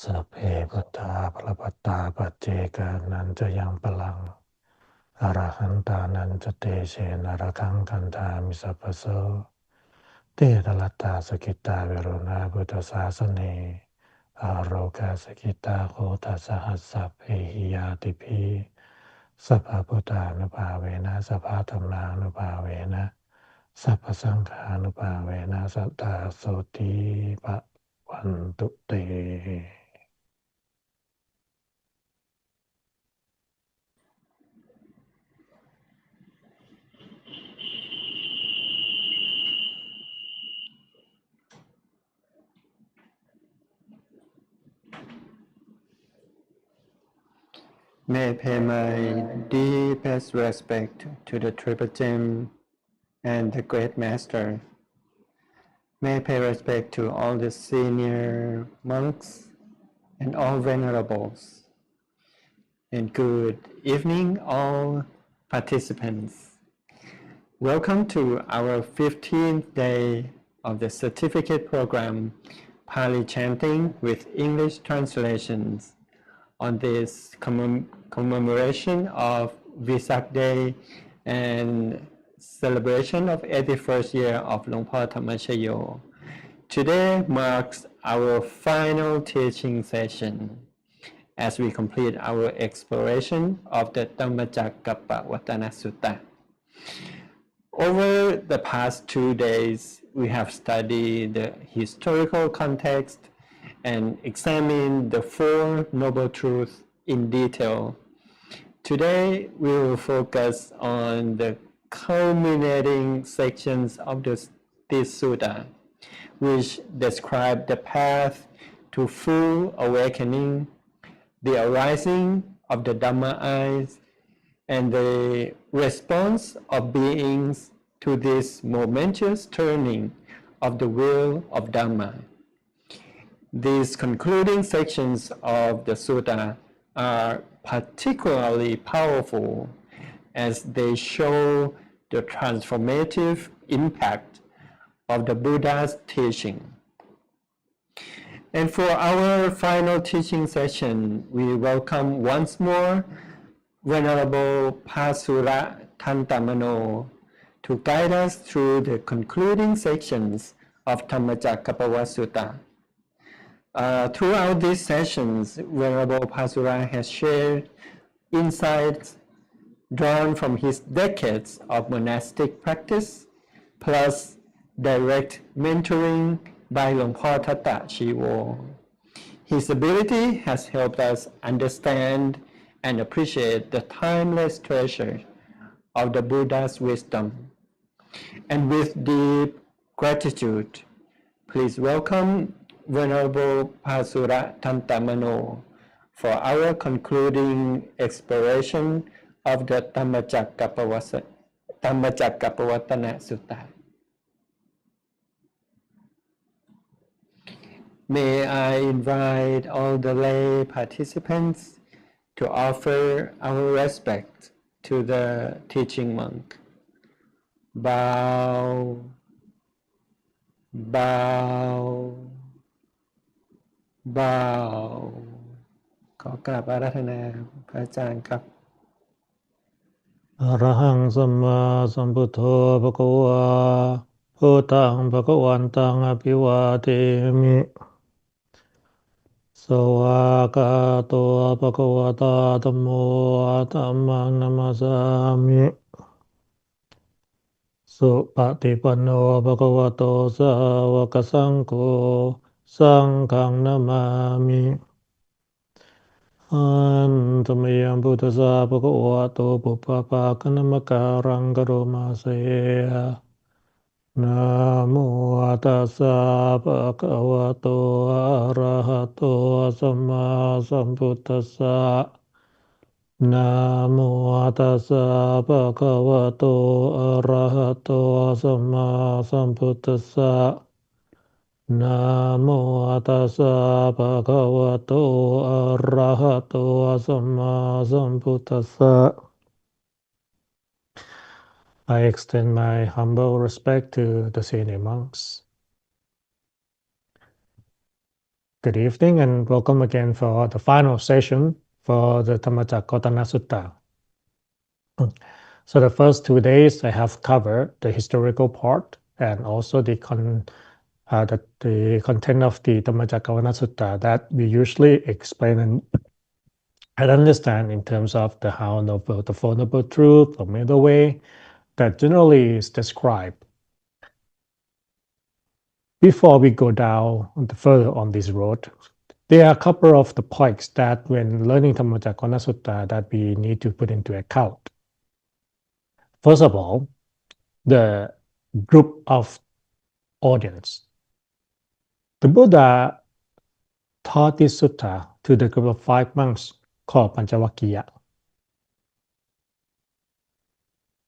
สัพเพพุทธาภรปัตตาปัจเจกานันจะยังปลังอรหันตานันจะเตเชนอรคังคันธามิสัพพโสเตตลัตตาสกิตาเวโรนาพุทธศาสเนอาโรกาสกิตาโคทัสหัสสัพเพหิยาติพีสัพพพุทธานุภาเวนะสัพพธัมมานุภาเวนะสัพพสังฆานุภาเวนะสัทธาโสติปะวันตุเตMay I pay my deepest respect to the Triple Gem and the Great Master. May I pay respect to all the senior monks and all venerables. And good evening, all participants. Welcome to our 15th day of the certificate program, Pali Chanting with English translations. On this commemoration of Vesak Day and celebration of 81st year of Luang Por Dhammacakkappavattanasuttaṁ. Today marks our final teaching session as we complete our exploration of the Dhammacakkappavattanasuttaṁ. Over the past 2 days, we have studied the historical context and examine the Four Noble Truths in detail. Today, we will focus on the culminating sections of this sutta, which describe the path to full awakening, the arising of the Dhamma eyes, and the response of beings to this momentous turning of the wheel of Dhamma. These concluding sections of the sutta are particularly powerful as they show the transformative impact of the Buddha's teaching. And for our final teaching session, we welcome once more Venerable Passcode to guide us through the concluding sections of Dhammacakkappavattanasuttaṁ. Throughout these sessions, Venerable Passcode has shared insights drawn from his decades of monastic practice, plus direct mentoring by Luang Por Thatta Chiwo. His ability has helped us understand and appreciate the timeless treasure of the Buddha's wisdom. And with deep gratitude, please welcome Venerable Passcode for our concluding exploration of the Dhammacakkappavattanasuttaṁ. May I invite all the lay participants to offer our respect to the teaching monk. Bow, bow, bow. ขอกราบอาราธนาพระอาจารย์ครับ อะระหังสัมมาสัมพุทโธภควาพุทธังภควันตังอภิวาเทมิสวากาโตภควตาธัมโมธัมมังนัมมัสสามิสุปฏิปันโนภควโตสาวกสังโฆสังฆังนามามิอันธรรมยังพุทธสสะภควโตปุพพะกนมการังกโรมาเสนะโมตัสสะภะคะวะโตอะระหะโตสัมมาสัมพุทธัสสะนะโมตัสสะภะคะวะโตอะระหะโตสัมมาสัมพุทธัสสะนะโมตัสสะภะคะวะโตอะระหะโตสัมมาสัมพุทธัสสะ I extend my humble respect to the senior monks. Good evening and welcome again for the final session for the Dhammacakkappavattanasuttaṁ. So the first 2 days I have covered the historical part and also the content of the Dhammacakkappavattanasuttaṁ that we usually explain and understand in terms of the how noble, the Four Noble Truth, the middle way, that generally is described. Before we go down further on this road, there are a couple of the points that when learning Dhammacakkappavattanasuttaṁ that we need to put into account. First of all, the group of audience. The Buddha taught this sutta to the group of 5 monks called Panchavakkiya.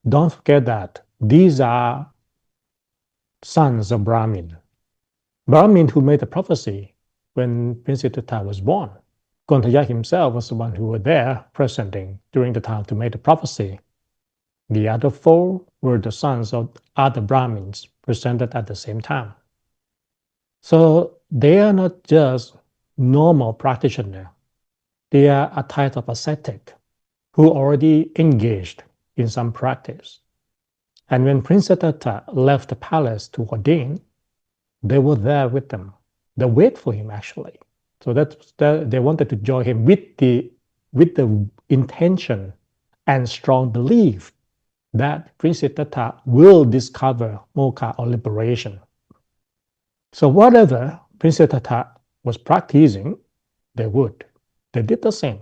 Don't forget that these are sons of Brahmin. Brahmin who made the prophecy when Prince Siddhartha was born. Gontaya himself was the one who was there presenting during the time to make the prophecy. The other 4 were the sons of other Brahmins presented at the same time. So they are not just normal practitioners. They are a type of ascetic who already engaged in some practice. And when Prince Siddhartha left the palace to ordain, they were there with them. They wait for him actually. So that they wanted to join him with the intention and strong belief that Prince Siddhartha will discover moksha or liberation. So whatever Prince Siddhartha was practicing, they would. They did the same.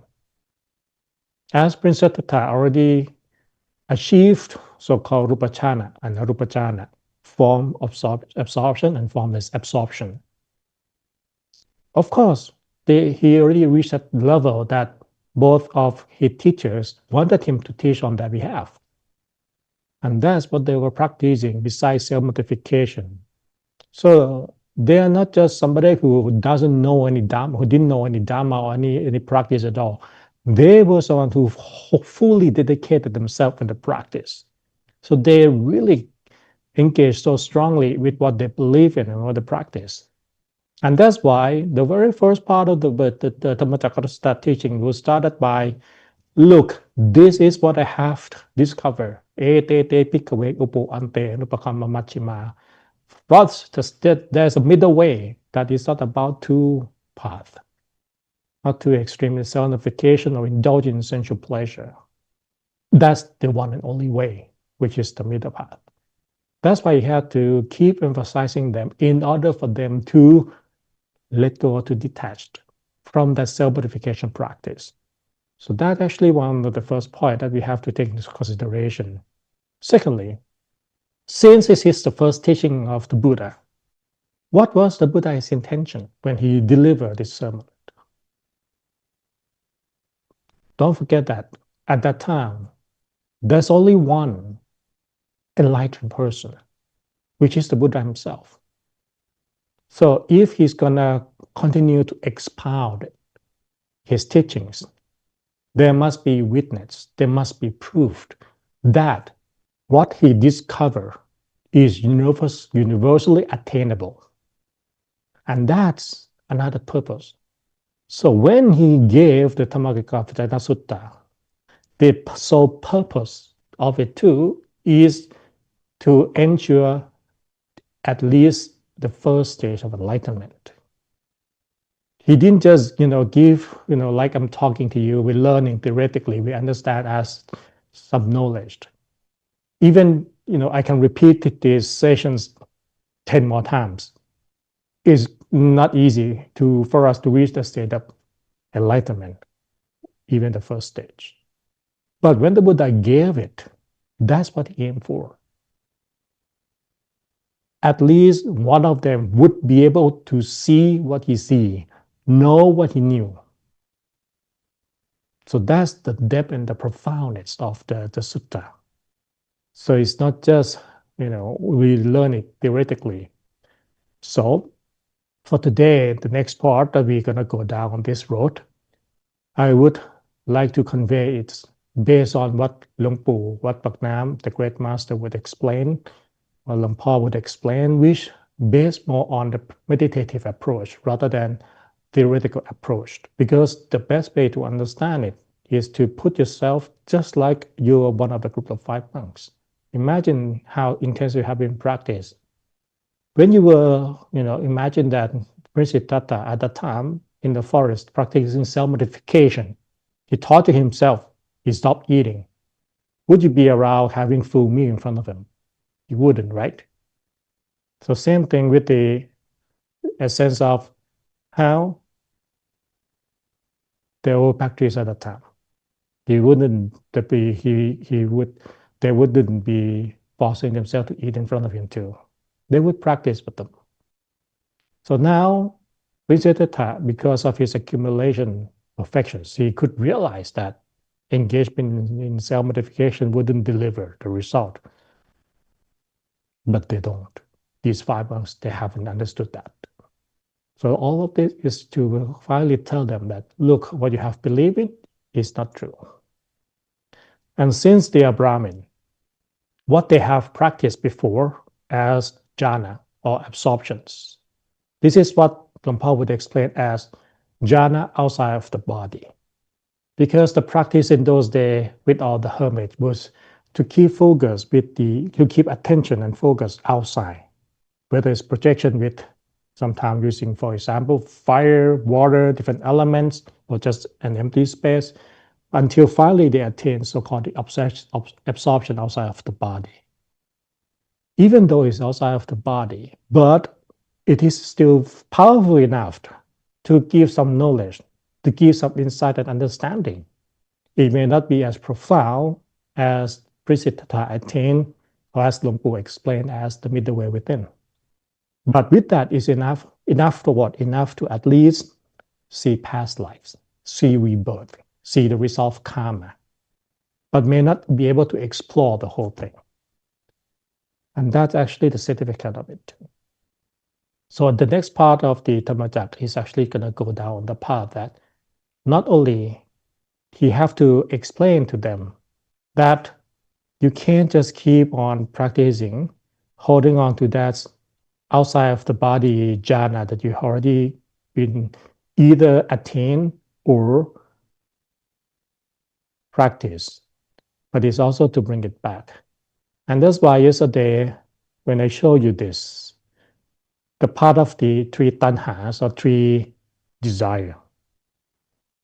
As Prince Siddhartha already achieved so-called rupachana and arupachana, form absorption and formless absorption. Of course, he already reached that level that both of his teachers wanted him to teach on their behalf. And that's what they were practicing besides self-mortification. So they are not just somebody who doesn't know any Dhamma, who didn't know any Dhamma or any practice at all. They were someone who fully dedicated themselves in the practice. So they really engaged so strongly with what they believe in and what they practice. And that's why the very first part of the Dhammacakkappavattanasuttaṁ teaching was started by, look, this is what I have discovered. But there's a middle way that is not about 2 paths, not too extreme self-nullification or indulging in sensual pleasure. That's the one and only way, which is the middle path. That's why you have to keep emphasizing them in order for them to let go or to detach from that self-purification practice. So that's actually one of the first points that we have to take into consideration. Secondly, since this is the first teaching of the Buddha, what was the Buddha's intention when he delivered this sermon? Don't forget that at that time, there's only one enlightened person, which is the Buddha himself. So if he's going to continue to expound his teachings, there must be witness, there must be proof that what he discovered is universally attainable. And that's another purpose. So when he gave the Dhammacakkappavattanasuttaṁ, the sole purpose of it too is to ensure at least the first stage of enlightenment. He didn't just, give, like I'm talking to you, we're learning theoretically, we understand as some knowledge. Even, I can repeat these sessions 10 more times. It's not easy for us to reach the state of enlightenment, even the first stage. But when the Buddha gave it, that's what he aimed for. At least one of them would be able to see what he see, know what he knew. So that's the depth and the profoundness of the sutta. So it's not just, we learn it theoretically. So for today, the next part that we're going to go down on this road, I would like to convey it based on what Luang Pu, what Pak Nam, the great master, would explain, or Luang Pa would explain, which based more on the meditative approach rather than theoretical approach, because the best way to understand it is to put yourself just like you're one of the group of 5 monks. Imagine how intense you have been practiced. When you were, imagine that Prince Siddhartha at that time in the forest practicing self-mortification, he thought to himself, he stopped eating. Would you be around having full meal in front of him? You wouldn't, right? So same thing with the essence of how they all practice at the time. They wouldn't be forcing themselves to eat in front of him too. They would practice with them. So now, Siddhartha, because of his accumulation perfections, he could realize that engagement in self-mortification wouldn't deliver the result. But they don't. These 5 months, they haven't understood that. So all of this is to finally tell them that, look, what you have believed in is not true. And since they are Brahmin, what they have practiced before as jhana or absorptions, this is what Lumpur would explain as jhana outside of the body. Because the practice in those days with all the hermits was to keep focus to keep attention and focus outside, whether it's projection with sometimes using, for example, fire, water, different elements, or just an empty space, until finally they attain so-called the absorption outside of the body. Even though it's outside of the body, but it is still powerful enough to give some knowledge, to give some insight and understanding. It may not be as profound as Siddhartha attained, or as Lumpur explained as the middle way within. But with that is enough to what? Enough to at least see past lives, see rebirth, see the result of karma, but may not be able to explore the whole thing. And that's actually the significance of it. So the next part of the Dhammacak is actually going to go down the path that not only he have to explain to them that you can't just keep on practicing, holding on to that outside of the body jhana that you already been either attained or practice, but it's also to bring it back. And that's why yesterday, when I showed you this, the part of the 3 tanhas or 3 desire.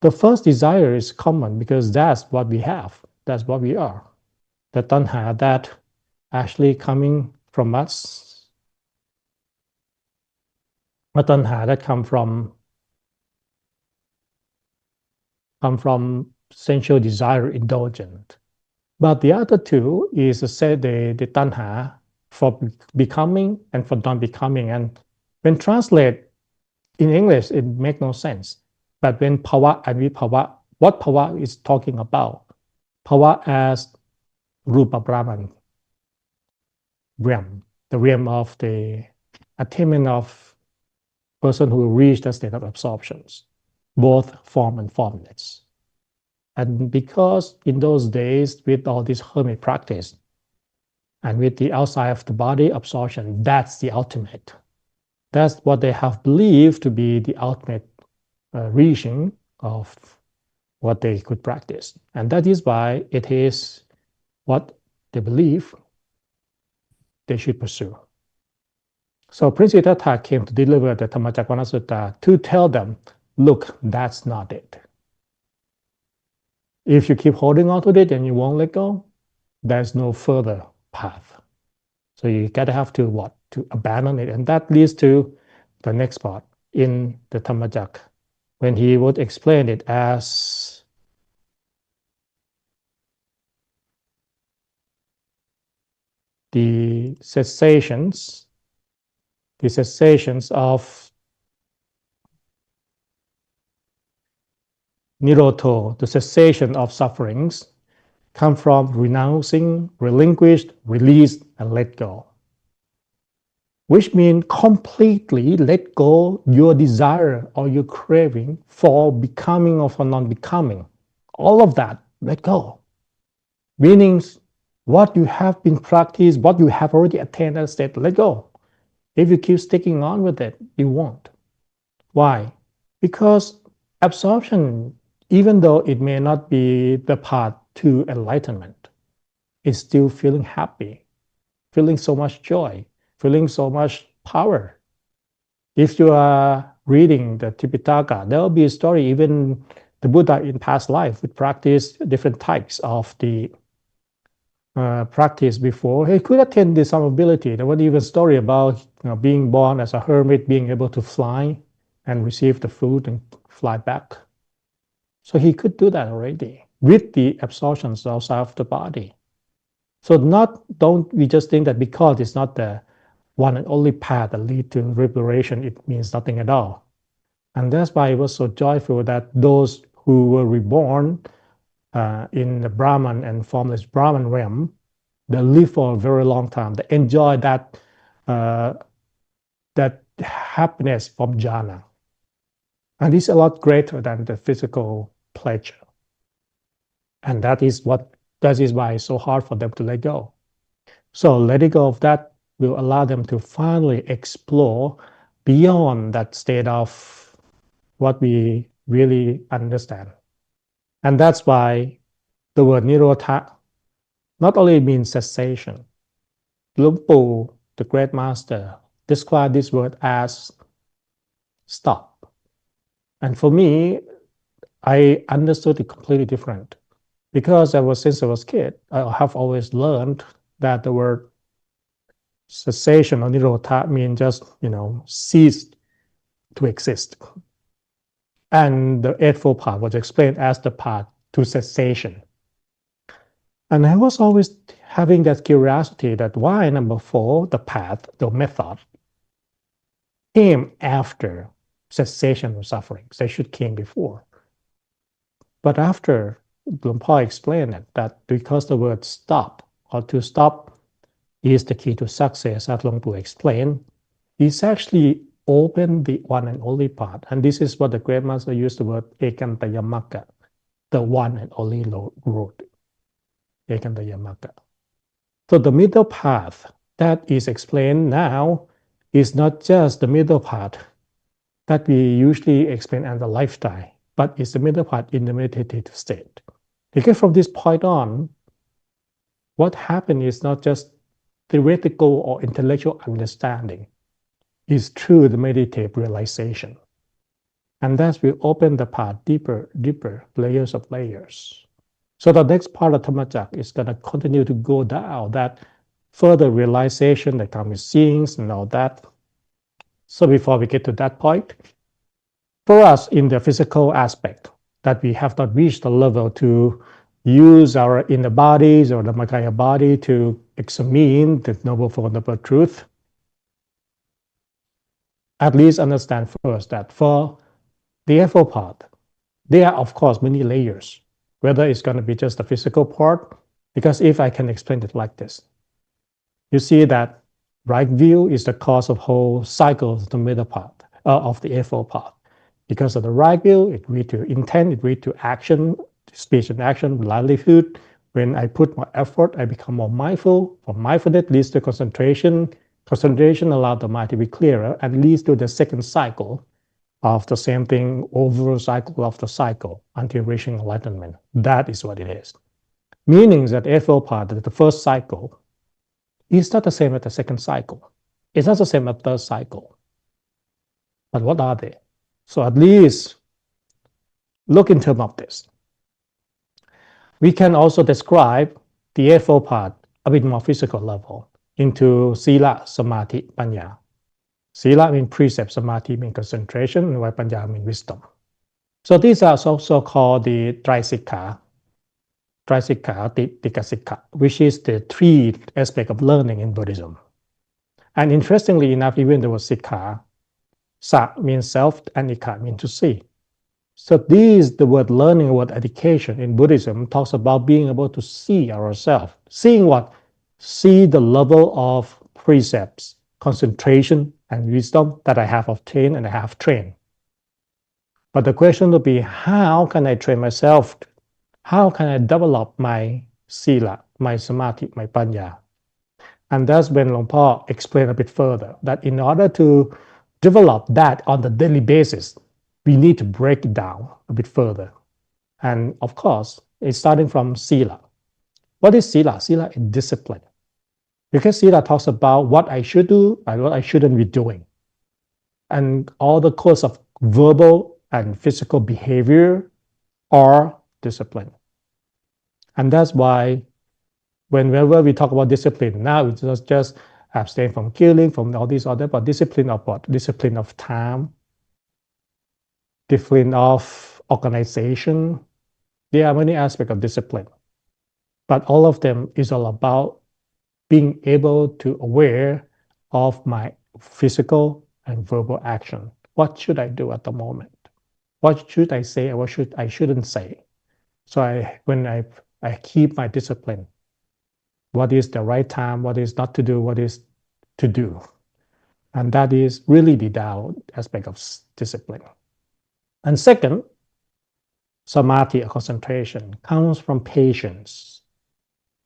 The first desire is common because that's what we have, that's what we are. The tanha that actually coming from us, a tanha that come from sensual desire indulgent. But the other 2 is the tanha for becoming and for non-becoming. And when translate in English, it makes no sense. But when bhava and vibhava, what bhava is talking about? Bhava as Rupa Brahman realm, the realm of the attainment of person who reached the state of absorptions, both form and formless. And because in those days, with all this hermit practice, and with the outside of the body absorption, that's the ultimate. That's what they have believed to be the ultimate reaching of what they could practice. And that is why it is what they believe they should pursue. So Prince Siddhartha came to deliver the Dhammacakkappavattanasuttaṁ to tell them, look, that's not it. If you keep holding on to it and you won't let go, there's no further path. So you gotta have to what? To abandon it. And that leads to the next part in the Dhammacak, when he would explain it as the cessations of nirodho, the cessation of sufferings, come from renouncing, relinquished, released, and let go. Which means completely let go your desire or your craving for becoming or for non-becoming. All of that, let go. Meaning what you have been practiced, what you have already attained that state, let go. If you keep sticking on with it, you won't. Why? Because absorption, even though it may not be the path to enlightenment, is still feeling happy, feeling so much joy, feeling so much power. If you are reading the Tipitaka, there will be a story, even the Buddha in past life would practice different types of the practice before. He could attain this some ability. There was even a story about being born as a hermit, being able to fly and receive the food and fly back. So he could do that already with the absorptions outside of the body. So don't we just think that because it's not the one and only path that leads to liberation, it means nothing at all. And that's why it was so joyful that those who were reborn in the Brahman and formless Brahman realm, they live for a very long time. They enjoy that happiness from jhana. And it's a lot greater than the physical pleasure. And that is why it's so hard for them to let go. So letting go of that will allow them to finally explore beyond that state of what we really understand. And that's why the word Nirodha not only means cessation. Luang Pu, the great master, described this word as stop. And for me, I understood it completely different. Because since I was a kid, I have always learned that the word cessation or Nirodha means just, cease to exist. And the Eightfold Path was explained as the path to cessation. And I was always having that curiosity that why number 4, the path, the method, came after cessation of suffering. They should came before. But after Luang Por explained that because the word stop or to stop is the key to success, as Luang Por explained, it's actually open the one and only path. And this is what the great master used the word Ekantayamaka, the one and only road. Ekantayamaka. So the middle path that is explained now is not just the middle path that we usually explain as the lifestyle, but it's the middle path in the meditative state. Because from this point on, what happened is not just theoretical or intellectual understanding, it's through the meditative realization. And thus we open the path deeper, layers of layers. So the next part of Dhammacak is going to continue to go down that further realization that comes with seeings and all that. So before we get to that point, for us in the physical aspect, that we have not reached the level to use our inner bodies or the Dhammakaya body to examine the Noble Four Noble Truth, at least understand first that for the Eightfold Path, there are of course many layers, whether it's going to be just the physical part, because if I can explain it like this, you see that right view is the cause of whole cycle of the middle path, of the Eightfold Path. Because of the right view, it leads to intent, it leads to action, speech and action, livelihood. When I put more effort, I become more mindful. From mindfulness leads to concentration. Concentration allows the mind to be clearer and leads to the second cycle of the same thing, overall cycle of the cycle until reaching enlightenment. That is what it is. Meaning that Eightfold Path, the first cycle, is not the same as the second cycle. It's not the same as the third cycle. But what are they? So at least look in terms of this. We can also describe the Eightfold Path a bit more physical level into Sila, Samadhi, Panya. Sila means precept, Samadhi means concentration, and Panya means wisdom. So these are also called the Trisikha, Tikkasikha, which is the 3 aspects of learning in Buddhism. And interestingly enough, even the word Sikha, Sa means self and Ikha means to see. So the word learning, the word education in Buddhism talks about being able to see ourselves. Seeing what? See the level of precepts, concentration, and wisdom that I have obtained and I have trained. But the question would be, how can I train myself? How can I develop my Sila, my Samadhi, my Panya? And that's when Luang Por explained a bit further, that in order to develop that on the daily basis, we need to break it down a bit further. And of course, it's starting from Sila. What is Sila? Sila is discipline. Because Sila talks about what I should do and what I shouldn't be doing. And all the codes of verbal and physical behavior are discipline. And that's why whenever we talk about discipline, now it's not just abstain from killing, from all these other, but discipline of what? Discipline of time, discipline of organization. There are many aspects of discipline, but all of them is all about being able to aware of my physical and verbal action. What should I do at the moment? What should I say or what I shouldn't say? So when I keep my discipline, what is the right time, what is not to do, what is to do. And that is really the Tao aspect of discipline. And second, samadhi or concentration comes from patience.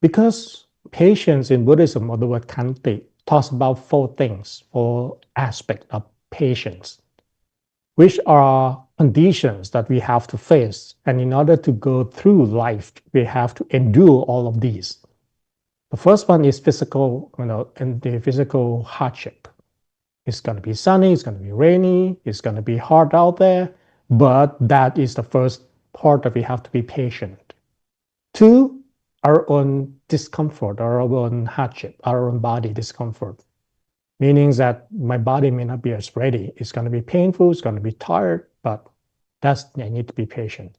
Because patience in Buddhism, or the word kanti, talks about four things, four aspects of patience, which are conditions that we have to face. And in order to go through life, we have to endure all of these. The first one is physical, and the physical hardship. It's going to be sunny, it's going to be rainy, it's going to be hard out there, but that is the first part that we have to be patient. Two, our own discomfort, our own hardship, our own body discomfort, meaning that my body may not be as ready. It's going to be painful, it's going to be tired, but I need to be patient.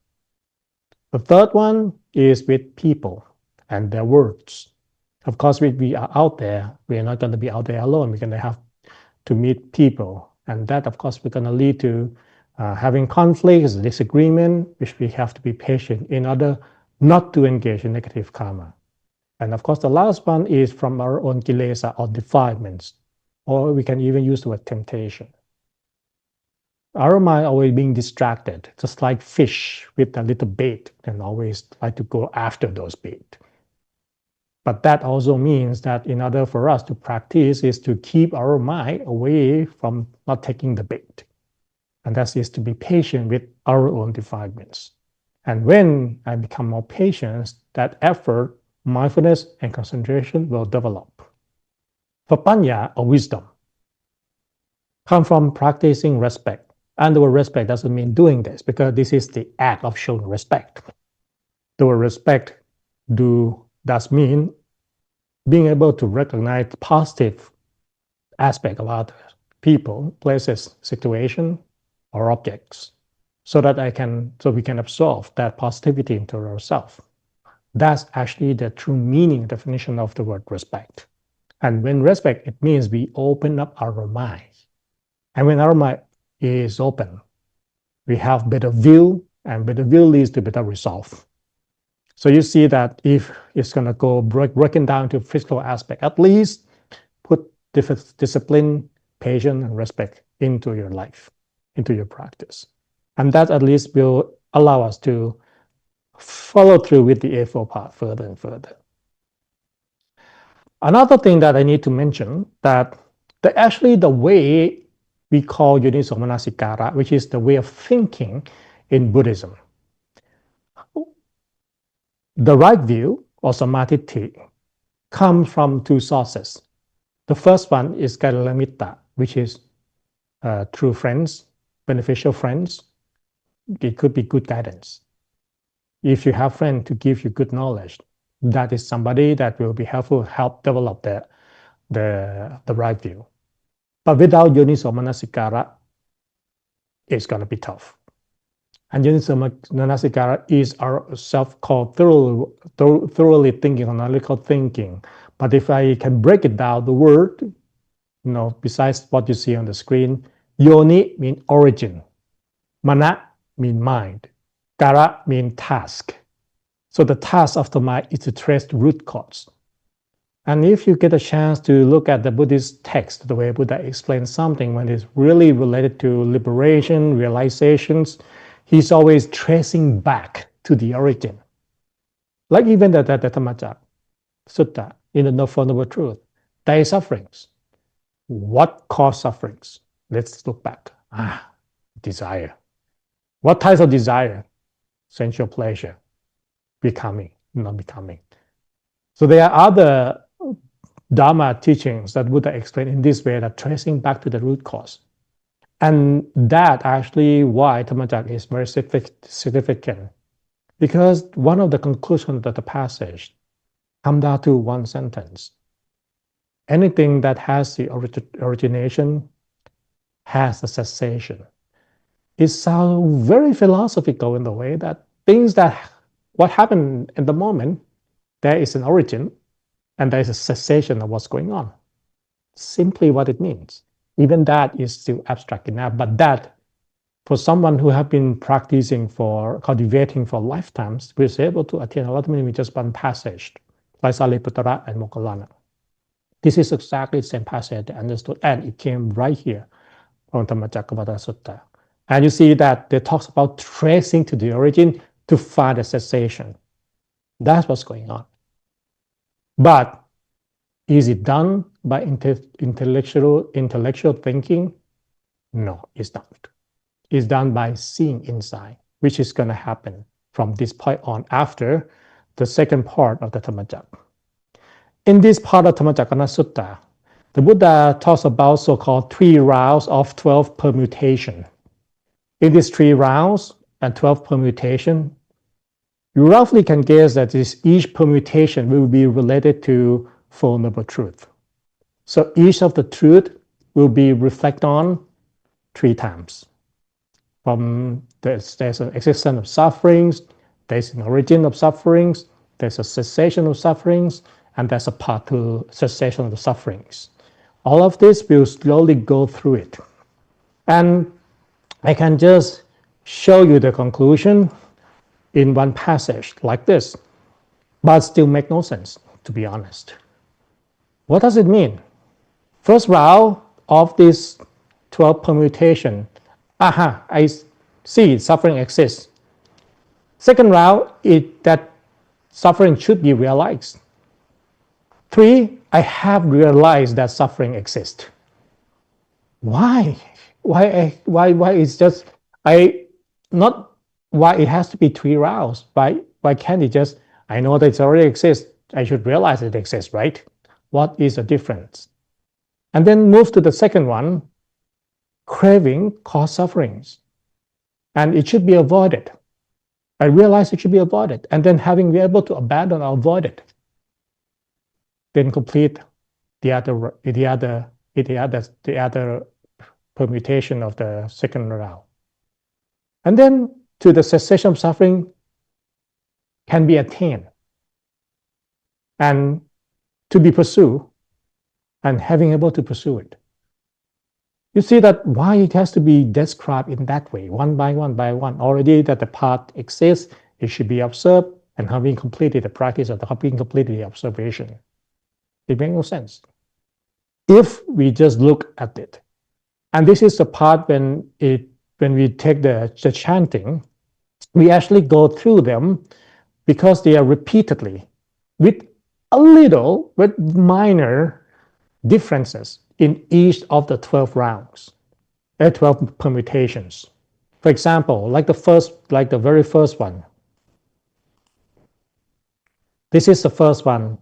The third one is with people and their words. Of course, we are out there. We are not going to be out there alone. We're going to have to meet people. And that, of course, we're going to lead to having conflicts, disagreement, which we have to be patient in order not to engage in negative karma. And of course, the last one is from our own kilesa or defilements, or we can even use the word temptation. Our mind always being distracted, just like fish with a little bait, and always like to go after those bait. But that also means that in order for us to practice is to keep our mind away from not taking the bait. And that is to be patient with our own defilements. And when I become more patient, that effort, mindfulness, and concentration will develop. For panya, or wisdom, come from practicing respect. And the word respect doesn't mean doing this, because this is the act of showing respect. The word respect does mean being able to recognize positive aspect of other people, places, situation, or objects, so we can absorb that positivity into ourselves. That's actually the true meaning, definition of the word respect. And when respect, it means we open up our mind. And when our mind is open, we have better view, and better view leads to better resolve. So you see that if it's going to go breaking down to physical aspect, at least put discipline, patience, and respect into your life, into your practice. And that at least will allow us to follow through with the A4 part further and further. Another thing that I need to mention, that actually the way we call Yoniso Manasikara, which is the way of thinking in Buddhism, the right view, or samadhi, comes from two sources. The first one is Kalalamitta, which is true friends, beneficial friends. It could be good guidance. If you have friends to give you good knowledge, that is somebody that will be helpful, help develop the right view. But without Yoniso Manasikara, it's going to be tough. And Yoniso Manasikara is our self-called thoroughly thinking, analytical thinking. But if I can break it down, the word, besides what you see on the screen, Yoni means origin, Mana means mind, Kara means task. So the task of the mind is to trace the root cause. And if you get a chance to look at the Buddhist text, the way Buddha explains something when it's really related to liberation, realizations, he's always tracing back to the origin. Like even the Dhammacak Sutta in the Four Noble Truths, there is sufferings. What caused sufferings? Let's look back. Desire. What types of desire? Sensual pleasure, becoming, not becoming. So there are other Dharma teachings that Buddha explained in this way, that tracing back to the root cause. And that actually why Dhammacak is very significant, because one of the conclusions of the passage comes down to one sentence. Anything that has the origination has a cessation. It sounds very philosophical in the way that things that what happened in the moment, there is an origin and there is a cessation of what's going on. Simply what it means. Even that is still abstract enough, but that for someone who have been practicing for cultivating for lifetimes, we're able to attain a lot of with just one passage, like Sariputta and Moggallana. This is exactly the same passage they understood, and it came right here from Dhammacakkappavattanasuttaṁ. And you see that they talk about tracing to the origin to find a cessation. That's what's going on. But is it done by intellectual thinking? No, it's not. It's done by seeing inside, which is going to happen from this point on after the second part of the Dhammacak. In this part of Dhammacakkappavattanasuttaṁ, the Buddha talks about so-called 3 rounds of 12 permutation. In these 3 rounds and 12 permutation, you roughly can guess that each permutation will be related to Four Noble Truth. So each of the truth will be reflected on 3 times. From there's an existence of sufferings, there's an origin of sufferings, there's a cessation of sufferings, and there's a path to cessation of the sufferings. All of this will slowly go through it. And I can just show you the conclusion in one passage like this, but still make no sense, to be honest. What does it mean? First round of this 12 permutation, I see suffering exists. Second round, that suffering should be realized. 3, I have realized that suffering exists. Why? Why it's just, not why it has to be 3 rounds. Why can't it just, I know that it already exists, I should realize it exists, right? What is the difference? And then move to the second one, craving cause sufferings. And it should be avoided. I realize it should be avoided. And then having been able to abandon or avoid it, then complete the other permutation of the second round. And then to the cessation of suffering can be attained and to be pursued, and having able to pursue it. You see that why it has to be described in that way, one by one by one. Already that the path exists, it should be observed, and having completed the practice of having completed the observation. It makes no sense if we just look at it. And this is the part when we take the chanting, we actually go through them because they are repeatedly with minor differences in each of the 12 rounds, 12 permutations. For example, like the very first one. This is the first one.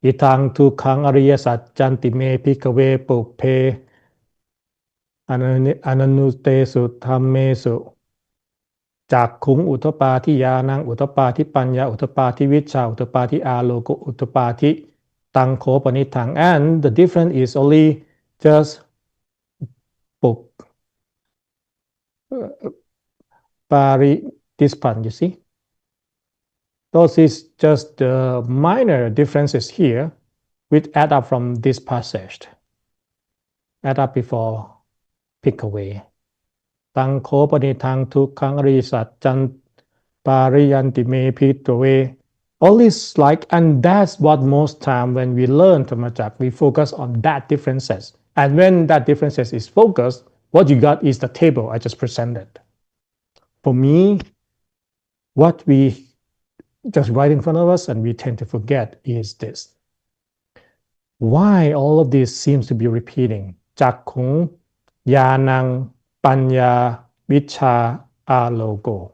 Itang tukkhaṃ ariya satchanti me bhikkhave pupphe ananutesu dhammesu jakkhuṃ uttapāti yānaṃ uttapāti paññā uttapāti viccā uttapāti āloko uttapāti taṅkho panithaṃ. And the difference is only just this part, you see. Those is just the minor differences here, which add up from this passage. Add up before pick away. Taṅkho panithaṃ tukkhaṃ ariya satchanti pariyanti me bhikkhave. All this and that's what most time when we learn Dhammacak, we focus on that differences. And when that differences is focused, what you got is the table I just presented. For me, what we just right in front of us and we tend to forget is this. Why all of this seems to be repeating? Jakkhuṃ, yānaṃ, paññā, viccā, alogo.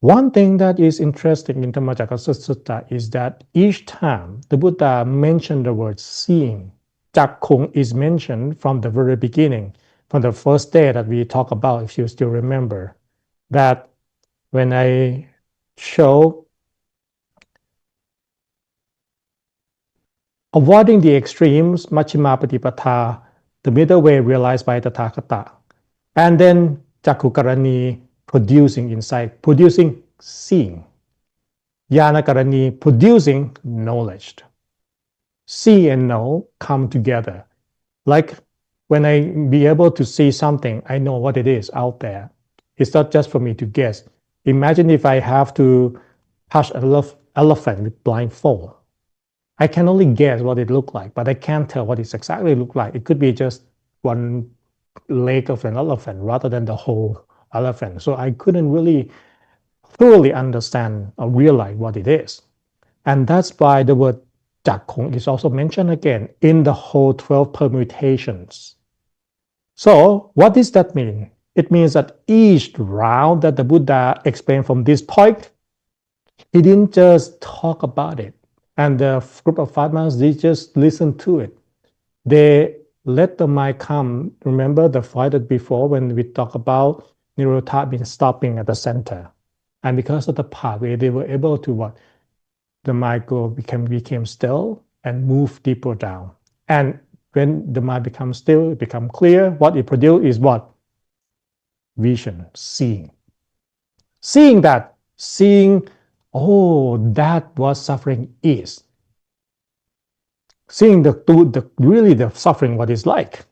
One thing that is interesting in Dhammacakkappavattanasuttaṁ is that each time the Buddha mentioned the word seeing, Cakkung is mentioned from the very beginning, from the first day that we talk about, if you still remember, that when I show avoiding the extremes, Majjhima Patipatha, the middle way realized by Tathagata, and then Cakkukarani producing insight, producing seeing. Jnanakarani producing knowledge. See and know come together. Like when I be able to see something, I know what it is out there. It's not just for me to guess. Imagine if I have to touch an elephant with blindfold. I can only guess what it looked like, but I can't tell what it exactly looked like. It could be just one leg of an elephant rather than the whole elephant. So I couldn't really thoroughly understand or realize what it is. And that's why the word Cakkung is also mentioned again in the whole 12 permutations. So what does that mean? It means that each round that the Buddha explained from this point, he didn't just talk about it. And the group of 5 monks, they just listened to it. They let the mind come. Remember the slide before when we talk about Nirodha being stopping at the center. And because of the pathway, they were able to what? The mind became still and move deeper down. And when the mind becomes still, it becomes clear. What it produces is what? Vision, seeing. Seeing, oh, that what suffering is. Seeing really the suffering, what it's like.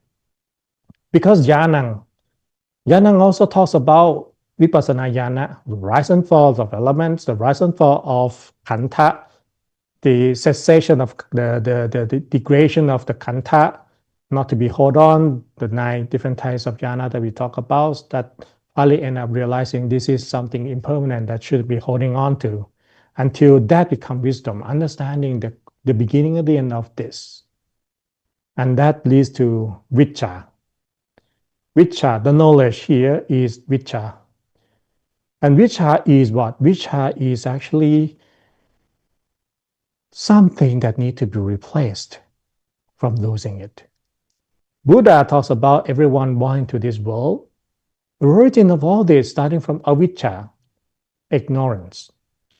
Because Yanang also talks about Vipassana Jnana, the rise and fall of elements, the rise and fall of khandha, the cessation of the degradation of the khandha, not to be hold on, the 9 different types of jhana that we talk about, that Pali end up realizing this is something impermanent that should be holding on to, until that becomes wisdom, understanding the beginning and the end of this. And that leads to vicca. Vicca, the knowledge here is vicca. And vicca is what? Vicca is actually something that needs to be replaced from losing it. Buddha talks about everyone born into this world. The origin of all this starting from avijja, ignorance.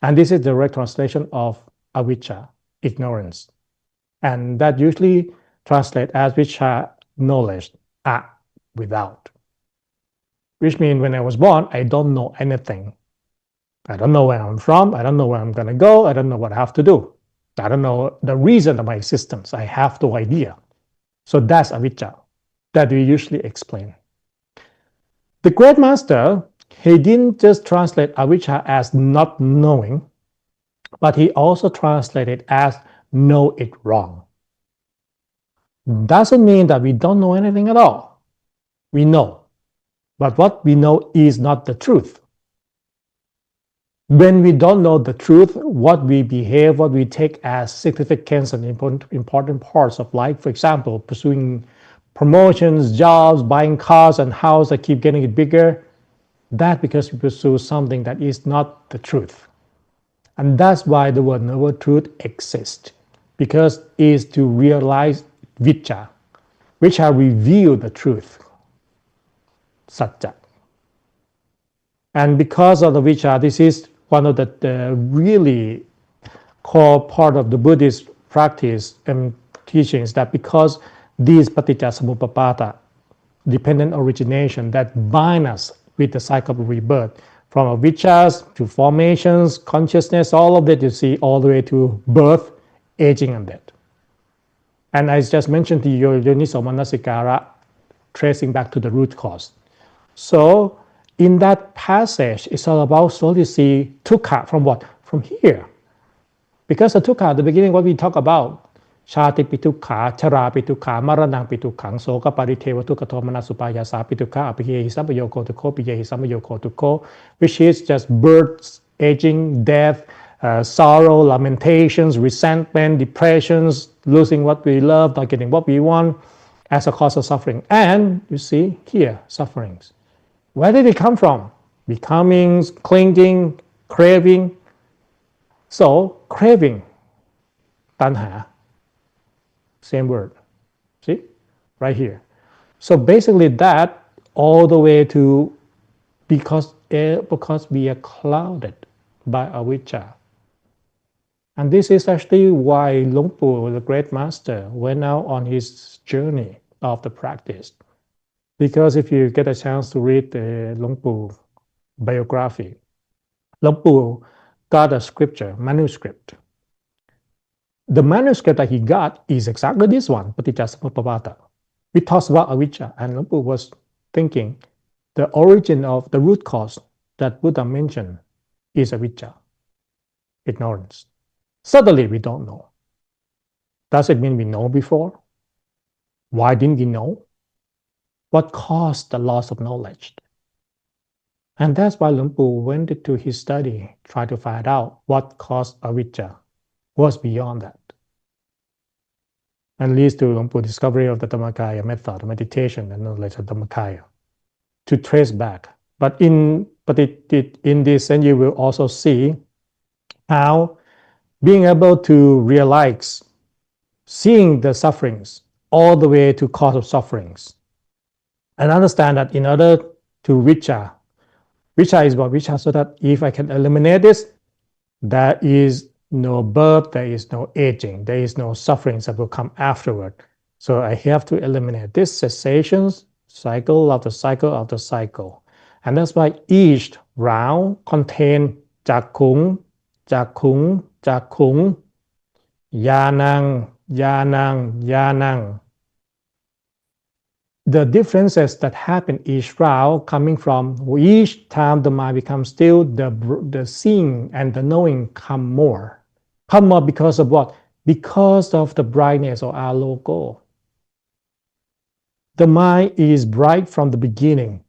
And this is the direct translation of avijja, ignorance. And that usually translates as vicca, knowledge, without. Which means when I was born, I don't know anything. I don't know where I'm from. I don't know where I'm going to go. I don't know what I have to do. I don't know the reason of my existence. I have no idea. So that's avijja that we usually explain. The Great Master, he didn't just translate avijja as not knowing, but he also translated as know it wrong. Doesn't mean that we don't know anything at all. We know. But what we know is not the truth. When we don't know the truth, what we behave, what we take as significance and important parts of life, for example, pursuing promotions, jobs, buying cars and houses that keep getting bigger, that because we pursue something that is not the truth. And that's why the word noble truth exists, because it is to realize vicca, which are reveal the truth, satya. And because of the vicca, this is one of the really core part of the Buddhist practice and teachings, that because these paticca samuppatta, dependent origination that bind us with the cycle of rebirth, from avijjas to formations, consciousness, all of that you see, all the way to birth, aging, and death. And I just mentioned to you, yoniso manasikara, tracing back to the root cause. So in that passage, it's all about slowly see dukkha from what? From here. Because the dukkha, at the beginning, what we talk about, Shati pitukha, chara pitukha, maranang pitukhang, soka pariteva tukkato manasupayasa pitukha, apiyehi samayoko tukko, piyehi samayoko tukko, which is just birth, aging, death, sorrow, lamentations, resentment, depressions, losing what we love, not getting what we want, as a cause of suffering. And you see here, sufferings. Where did it come from? Becoming, clinging, craving. So, craving, tanha, same word. See? Right here. So basically that all the way to because we are clouded by avijja. And this is actually why Luang Pu, the great master, went out on his journey of the practice. Because if you get a chance to read the Luang Pu biography, Luang Pu got a scripture, manuscript. The manuscript that he got is exactly this one, Paticcasamuppatta. It talks about avijja, and Luang Pu was thinking the origin of the root cause that Buddha mentioned is avijja, ignorance. Suddenly we don't know. Does it mean we know before? Why didn't we know? What caused the loss of knowledge? And that's why Luang Pu went into his study, tried to find out what caused avijja, was beyond that. And leads to Luang Pu's discovery of the Dhammakaya method, meditation and knowledge of Dhammakaya, to trace back. But in this, and you will also see how being able to realize, seeing the sufferings all the way to cause of sufferings, and understand that in order to vijja is what vijja, so that if I can eliminate this, there is no birth, there is no aging, there is no sufferings that will come afterward. So I have to eliminate this cessations, cycle after cycle after cycle. And that's why each round contains jakung, jakung, jakung, yanang, yanang, yanang. The differences that happen each round coming from each time the mind becomes still, the seeing and the knowing come more. Come more because of what? Because of the brightness or alogo. The mind is bright from the beginning.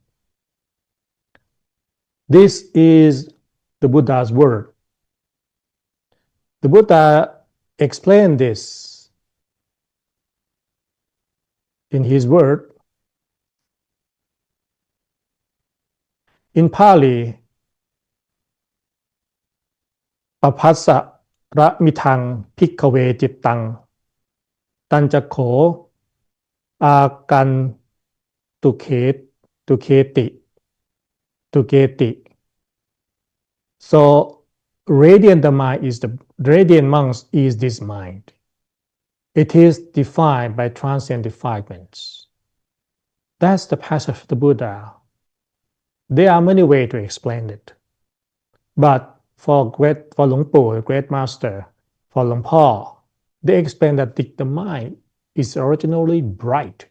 This is the Buddha's word. The Buddha explained this in his word. In Pali, Papassa ra mitang pikkave jittang tanjakko akan tuketi. So radiant Dhamma is the radiant monks is this mind. It is defined by transient defilements. That's the passage of the Buddha. There are many ways to explain it. But for Luang Pu, the great master, for Luang Po, they explain that the mind is originally bright.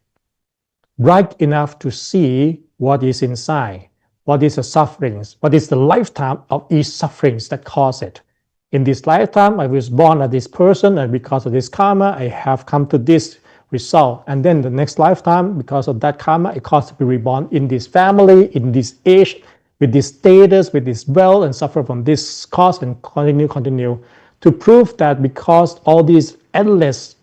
Bright enough to see what is inside, what is the sufferings, what is the lifetime of each sufferings that cause it. In this lifetime, I was born as this person, and because of this karma, I have come to this result. And then the next lifetime, because of that karma, it caused to be reborn in this family, in this age, with this status, with this wealth, and suffer from this cause and continue to prove that because all these endless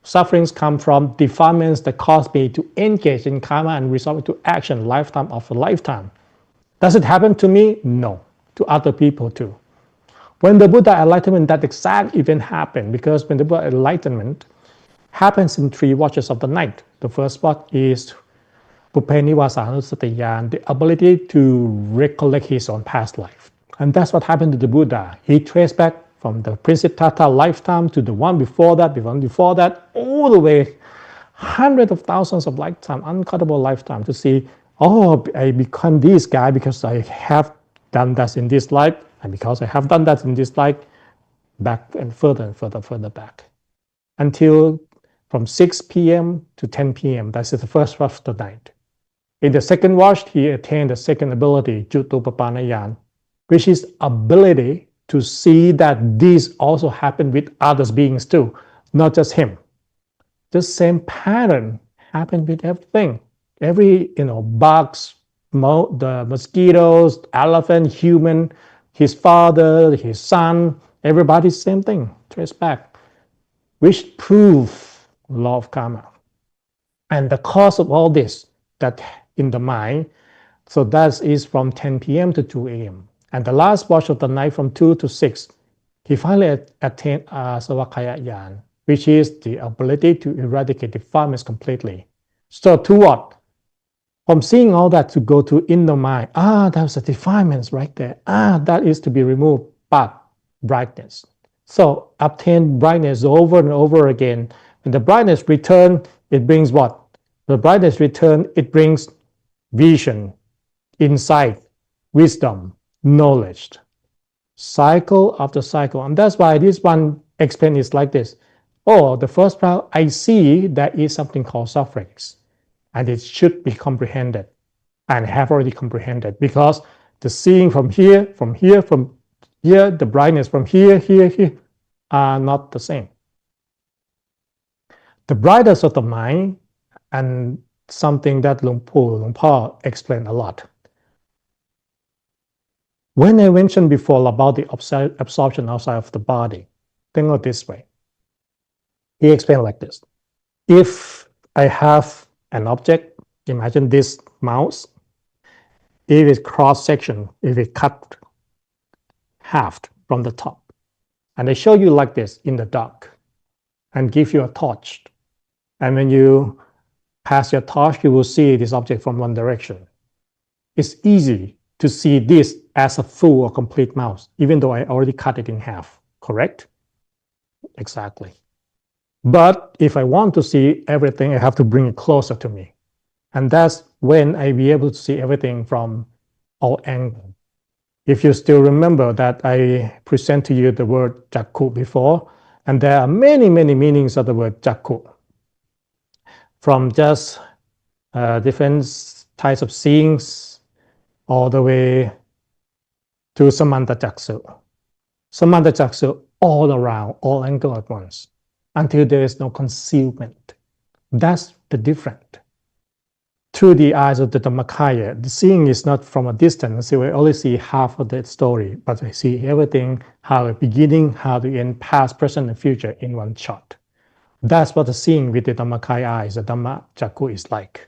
sufferings come from defilements that cause me to engage in karma and result into action lifetime after lifetime. Does it happen to me? No. To other people too. When the Buddha enlightenment, that exact event happened, because when the Buddha enlightenment happens in 3 watches of the night. The first watch is Puppenivasanussatiyan, the ability to recollect his own past life. And that's what happened to the Buddha. He traced back from the Principata lifetime to the one before that, all the way, hundreds of thousands of lifetimes, uncuttable lifetime, to see, oh, I become this guy because I have done that in this life, and because I have done that in this life, back and further back. Until from 6 p.m. to 10 p.m., that's the first watch of the night. In the second watch, he attained the second ability, Jutupapanayan, which is ability to see that this also happened with others beings too, not just him. The same pattern happened with everything. Every, bugs, the mosquitoes, elephant, human, his father, his son, everybody, same thing, trace back, which prove law of karma. And the cause of all this, that in the mind, So that is from 10 p.m. to 2 a.m. And the last watch of the night from 2 to 6, he finally attained Savakaya Yan, which is the ability to eradicate defilements completely. So to what? From seeing all that to go to in the mind, there's a defilements right there. That is to be removed, but brightness. So obtain brightness over and over again. When the brightness return, it brings what? The brightness return, it brings vision, insight, wisdom, knowledge. Cycle after cycle. And that's why this one explained is like this. The first part, I see there is something called sufferings. And it should be comprehended. And have already comprehended. Because the seeing from here, the brightness from here, are not the same. The brightness of the mind, and something that Luang Por explained a lot. When I mentioned before about the absorption outside of the body, think of it this way. He explained like this. If I have an object, imagine this mouse, if it's cross-section, if it cut half from the top, and I show you like this in the dark, and give you a torch, and when you pass your torch, you will see this object from one direction. It's easy to see this as a full or complete mouse, even though I already cut it in half, correct? Exactly. But if I want to see everything, I have to bring it closer to me. And that's when I be able to see everything from all angles. If you still remember that I present to you the word jakku before, and there are many, many meanings of the word jakku. From just different types of seeings, all the way to samanta jaksu. Samanta jaksu all around, all angles at once, until there is no concealment. That's the difference. Through the eyes of the Dhammakaya, the seeing is not from a distance, so I only see half of the story, but I see everything, how the beginning, how the end, past, present, and future in one shot. That's what the seeing with the Dhammakaya eyes, the Dhammacakku, is like.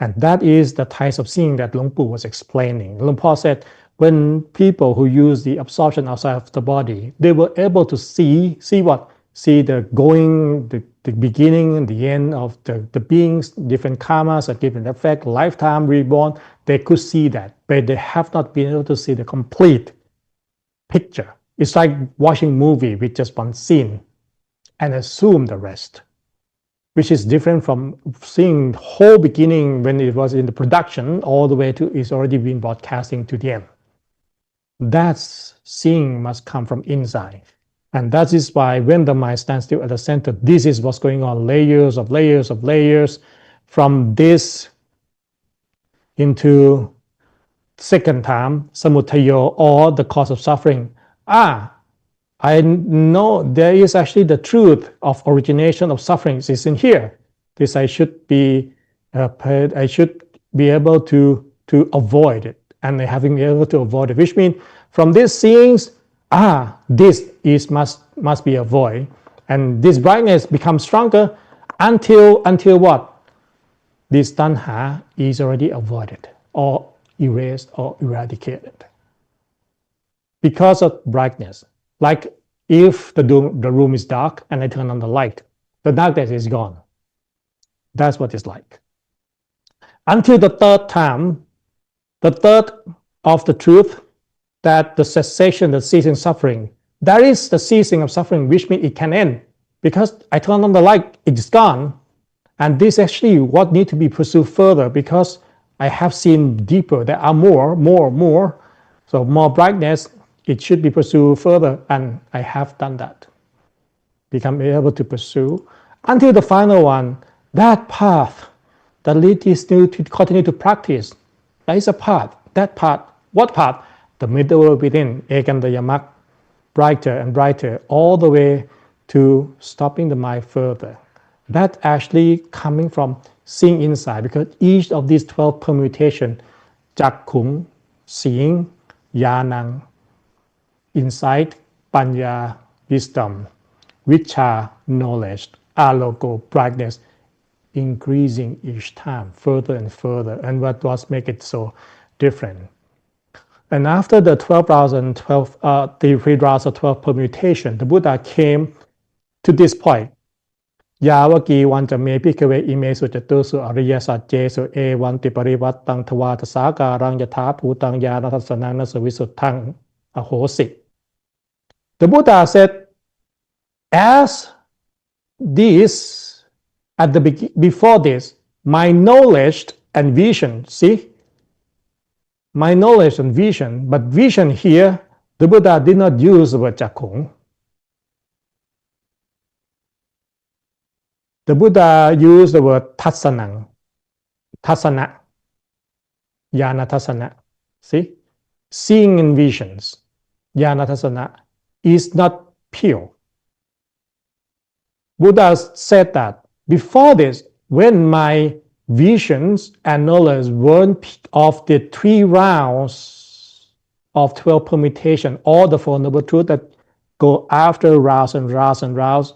And that is the types of seeing that Luang Por was explaining. Luang Por said, when people who use the absorption outside of the body, they were able to see what? See the beginning and the end of the beings, different karmas, a different effect, lifetime, reborn. They could see that, but they have not been able to see the complete picture. It's like watching a movie with just one scene and assume the rest, which is different from seeing the whole beginning when it was in the production all the way to it's already been broadcasting to the end. That's seeing must come from inside. And that is why when the mind stands still at the center, this is what's going on, layers of layers of layers, from this into second time, samutayo, or the cause of suffering. I know there is actually the truth of origination of sufferings is in here. This I should be able to avoid it, and having been able to avoid it, which means from these seeings, this is must be avoided, and this brightness becomes stronger until what? This tanha is already avoided or erased or eradicated because of brightness. Like if the room is dark and I turn on the light, the darkness is gone. That's what it's like. Until the third time, the third of the truth, that the cessation, the ceasing suffering, there is the ceasing of suffering, which means it can end. Because I turn on the light, it's gone. And this actually what needs to be pursued further, because I have seen deeper. There are more. So more brightness, it should be pursued further. And I have done that. Become able to pursue. Until the final one, that path that leads you to continue to practice. There is a path. That path, what path? The middle world within, Ekandaya, brighter and brighter, all the way to stopping the mind further. That's actually coming from seeing inside, because each of these 12 permutations, Jakkung, seeing, Yanang, insight, Panya, wisdom, Vicha, knowledge, Alogo, brightness, increasing each time, further and further. And what was make it so? different. And after the 12 rounds and 12, the 3 rounds of 12 permutation, the Buddha came to this point. ยาวกีวันจะเมพิกเวอิเมสุจตุสุอริยสัจเจสุเอวันติปริวัตตังทวาทสาการังยถาภูตังญาณทัสสนังนสวิสุทธังอโหสิ The Buddha said, as this, before this, my knowledge and vision, see, my knowledge and vision, but vision here, the Buddha did not use the word jakkhung. The Buddha used the word tassanang, tassana, yana tassana. See, seeing in visions, yana tassana, is not pure. Buddha said that before this, when my visions and knowledge weren't of the 3 rounds of 12 permutation, all the Four Noble Truths that go after rounds and rounds and rounds,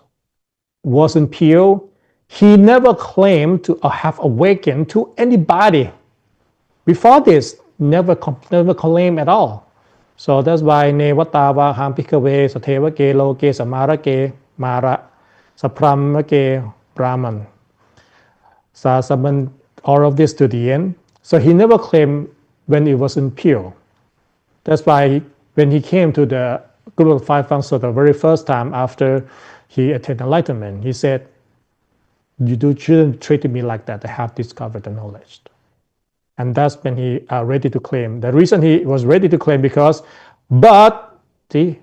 wasn't pure, he never claimed to have awakened to anybody. Before this, never claimed at all. So that's why Nevatava ham pikave satevake loke samarake mara sapramake brahman. Sasaman, all of this to the end. So he never claimed when it wasn't pure. That's why when he came to the Guru of Five Functions the very first time after he attained enlightenment, he said, shouldn't treat me like that. I have discovered the knowledge. And that's when he ready to claim. The reason he was ready to claim because, but, see,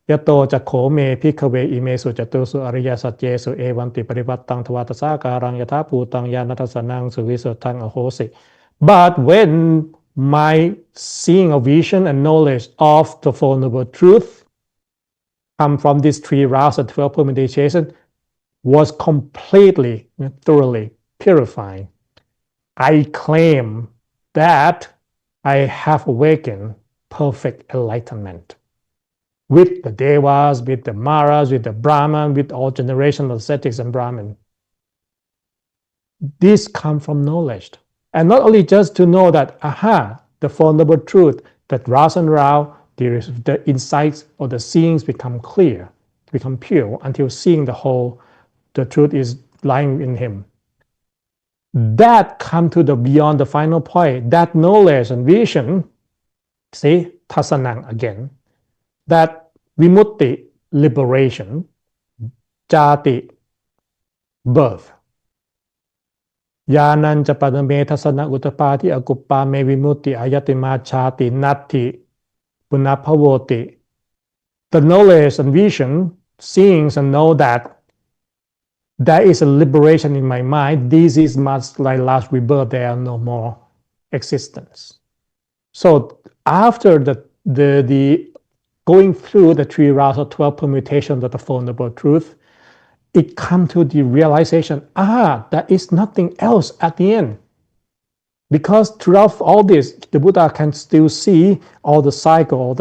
yato jakho me pikave ime su jatu su ariya satye su evanti parivattang tavata sakarang yatha putang yanatasanang su visutang ahosi. But when my seeing of vision and knowledge of the Four Noble Truths come from these 3 rounds of 12 permutation was completely, thoroughly purifying, I claim that I have awakened perfect enlightenment. With the Devas, with the Maras, with the Brahman, with all generations of ascetics and Brahmin. This comes from knowledge. And not only just to know that, the Four Noble Truths, that round and round, the insights or the seeings become clear, become pure, until seeing the truth is lying in him. That come to the beyond the final point, that knowledge and vision, see, tassanang again, that vimutti, liberation, jati, birth. Yanan chapadame tasana utapati akuppa me vimutti ayatima chati nati punapavoti. The knowledge and vision, seeings and know that there is a liberation in my mind. This is much like last rebirth. There are no more existence. So after the going through the 3 rounds of 12 permutations of the Four Noble Truths, it comes to the realization, there is nothing else at the end. Because throughout all this, the Buddha can still see all the cycle,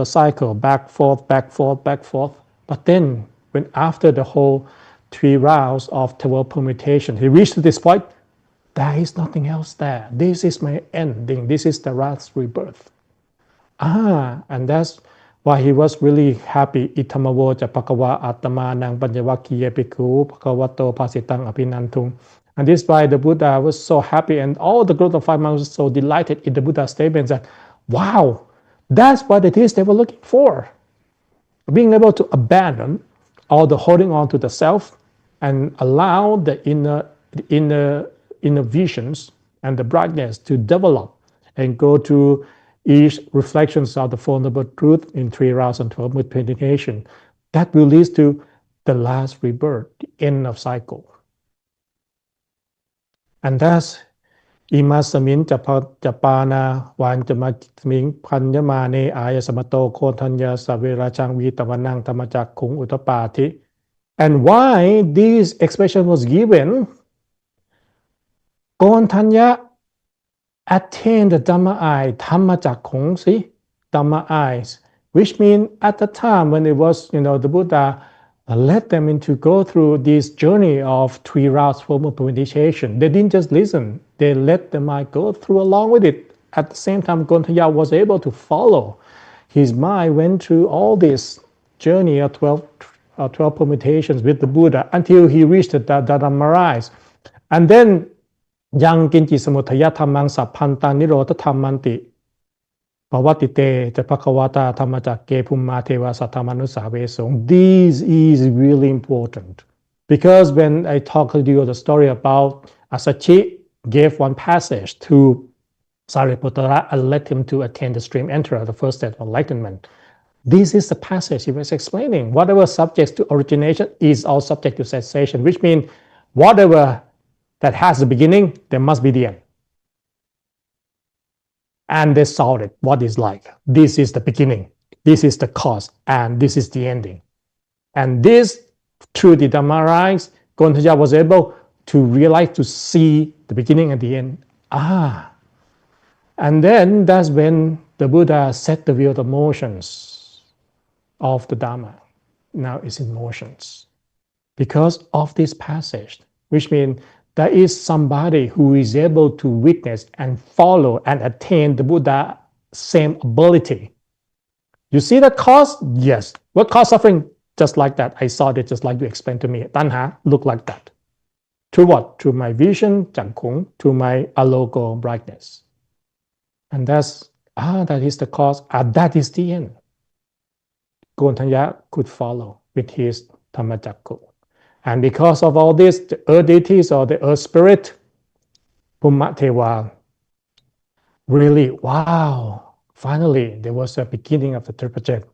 back, forth, back, forth, back, forth. But then, when after the whole 3 rounds of 12 permutation, he reached to this point, there is nothing else there. This is my ending. This is the last rebirth. And that's why he was really happy. Itamavo ja pakava atama nang panjavakiya bhikkhu pakavato pasitang apinantung. And this is why the Buddha was so happy, and all the group of 5 monks were so delighted in the Buddha's statement that, wow, that's what it is they were looking for. Being able to abandon all the holding on to the self and allow the inner visions and the brightness to develop and go to each reflections of the Four Noble Truths in 3 rounds and 12 meditation. That will lead to the last rebirth, the end of cycle. And thus, imasamin japana vanjamamin panyamane ayasamato kontanya savirachang vitavanang Dhammacak utapati. And why this expression was given, Kontanya attained the Dhamma eye, Dhammacak, see, Dhamma eyes, which means at the time when it was, the Buddha led them into go through this journey of 3 rounds form of meditation. They didn't just listen, they let the mind go through along with it, at the same time, Gontaya was able to follow. His mind went through all this journey of 12 permutations with the Buddha until he reached the Dhammacakkappavattanasuttaṁ. And then, yang kinchi samutaya dhammang sapphantaṁ nirodha dhammanti pavati te pakawata Dhammacak pumma teva sattamanusaveso. This is really important. Because when I talk to you the story about Asachi gave one passage to Sariputta and led him to attain the stream enterer, the first step of enlightenment. This is the passage he was explaining. Whatever subjects to origination is all subject to cessation, which means whatever that has the beginning, there must be the end. And they saw it, what it's like. This is the beginning, this is the cause, and this is the ending. And this, through the Dhammacakkappavattanasuttaṁ, Gontaya was able to realize, to see the beginning and the end. And then that's when the Buddha set the wheel of motions of the Dhamma. Now it's in motions. Because of this passage, which means there is somebody who is able to witness and follow and attain the Buddha same ability. You see the cause? Yes. What cause suffering? Just like that. I saw it just like you explained to me. Tanha look like that. Through what? Through my vision, Changkung, through my alogo brightness. And that's, that is the cause, that is the end. Gontaya could follow with his Dhammacakku. And because of all this, the earth deities or the earth spirit, Pummateva, really, wow, finally there was a beginning of the third project.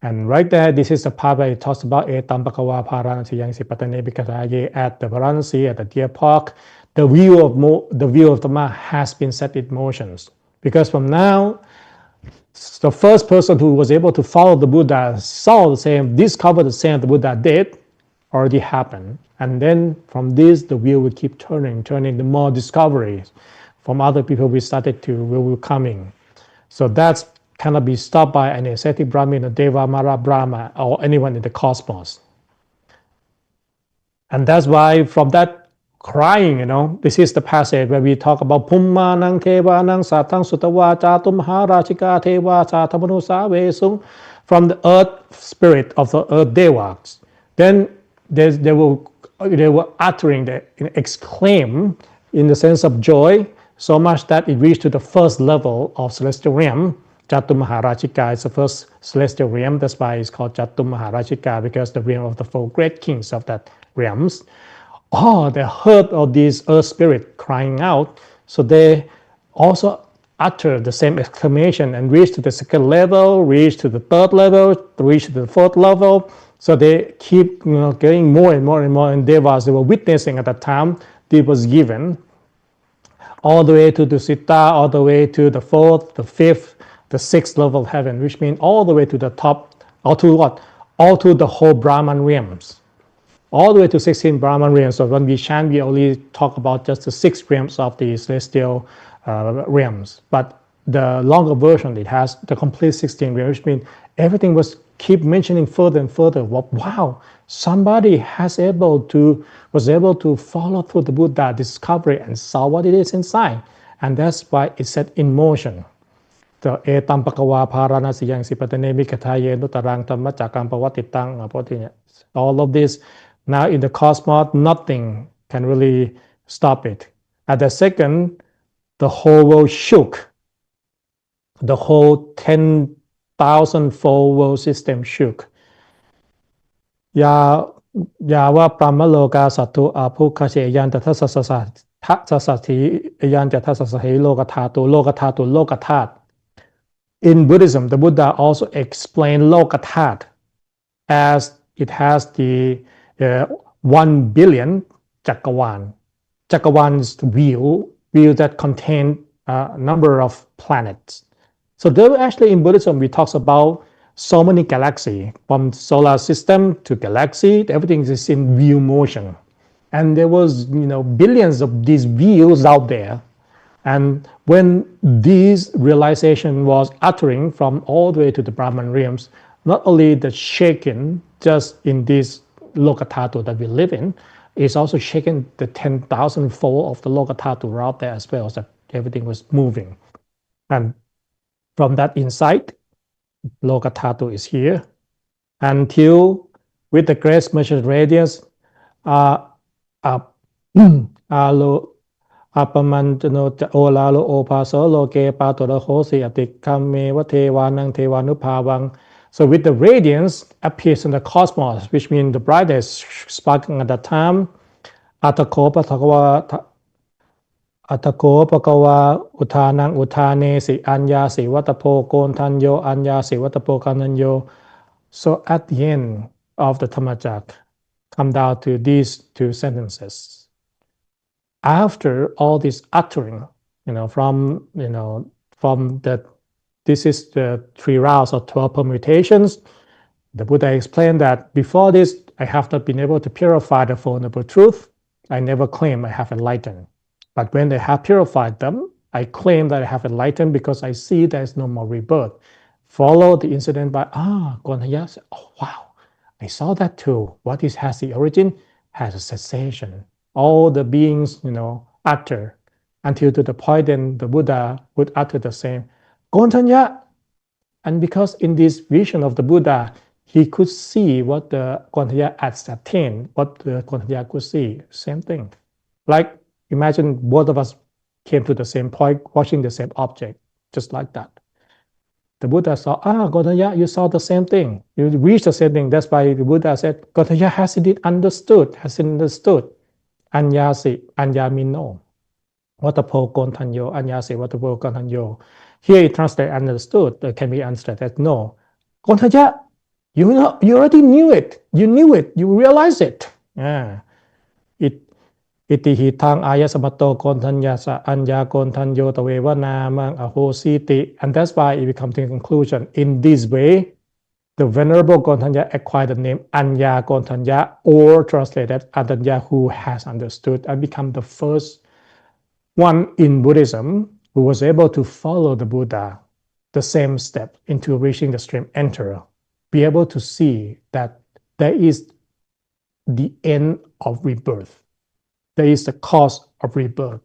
And right there, this is the part where it talks about ep.15 at the Varanasi, at the Deer Park. The view of Dhamma has been set in motions. Because from now, the first person who was able to follow the Buddha saw the same, discovered the same the Buddha did, already happened. And then from this, the wheel will keep turning, the more discoveries from other people will coming. So that's cannot be stopped by an ascetic Brahmin, a Deva, Mara, Brahma, or anyone in the cosmos. And that's why from that crying, this is the passage where we talk about Pummanang Teva Nang Satang Sutawa Chatum Harachika Teva Satamanusa Vesung, from the earth spirit of the earth Devas. Then they were uttering, exclaim in the sense of joy, so much that it reached to the first level of celestial realm. Jatu Maharachika is the first celestial realm. That's why it's called Jatu Maharachika, because the realm of the four great kings of that realms. They heard of this earth spirit crying out. So they also uttered the same exclamation and reached to the second level, reached to the third level, reached to the fourth level. So they keep getting more and more and more. And they were witnessing at that time. This was given all the way to the Sita, all the way to the fourth, the fifth, the sixth level of heaven, which means all the way to the top, or to what? All to the whole Brahman realms. All the way to 16 Brahman realms. So when we chant, we only talk about just the 6 realms of the celestial realms. But the longer version, it has the complete 16 realms, which means everything was keep mentioning further and further. Wow, somebody was able to follow through the Buddha discovery and saw what it is inside. And that's why it's set in motion. The all of this, now in the cosmos, nothing can really stop it. At the second, the whole world shook. The whole 10,000-fold world system shook. Yava Pramaloka Satu Apukashe Yantatasasati Yantatasasi Lokatat. In Buddhism, the Buddha also explained Lokatat as it has the 1 billion Chakawan. Chakawan is the wheel that contains a number of planets. So there actually in Buddhism, we talk about so many galaxies, from solar system to galaxy, everything is in wheel motion. And there was, billions of these wheels out there. And when this realization was uttering from all the way to the Brahman realms, not only the shaking just in this Lokatatu that we live in, it's also shaking the 10,000-fold of the Lokatatu out there as well. So everything was moving. And from that insight, Lokatatu is here until with the grace measured radius, Apamantano olalo opaso loke patoda hosi atikame vatevanang tevanupavang. So with the radiance appears in the cosmos, which means the brightest sparkling at that time. Atako pakawa utanang utane si anya si watapo kontanyo anya si watapo kananyo. So at the end of the Dhammacak, come down to these two sentences. After all this uttering, from the, this is the 3 rounds of 12 permutations. The Buddha explained that before this, I have not been able to purify the Four Noble Truths. I never claim I have enlightened. But when I have purified them, I claim that I have enlightened because I see there is no more rebirth. Follow the incident by, Gonhaya said, oh wow, I saw that too. What is has the origin? Has a cessation. All the beings, utter until to the point then the Buddha would utter the same, Gontanya. And because in this vision of the Buddha, he could see what the Gontanya ascertained, what the Gontanya could see, same thing. Like imagine both of us came to the same point, watching the same object, just like that. The Buddha saw, Gontanya, you saw the same thing. You reached the same thing. That's why the Buddha said, Gontanya has indeed understood, Anyasi, Anyamino. Watapo Gontanyo, Anyasi, Watapo Gontanyo. Here it translates understood, can be understood as no. Gontanya, you already knew it. You knew it. You realized it. Itihitang ayasamato Gontanyasa, Anya Gontanyo, Tawevana, Mang Ahositi. And that's why it becomes the conclusion. In this way, the Venerable Gontanya acquired the name Anya Gontanya, or translated Adanya, who has understood, and become the first one in Buddhism who was able to follow the Buddha, the same step into reaching the stream, enter, be able to see that there is the end of rebirth. There is the cause of rebirth,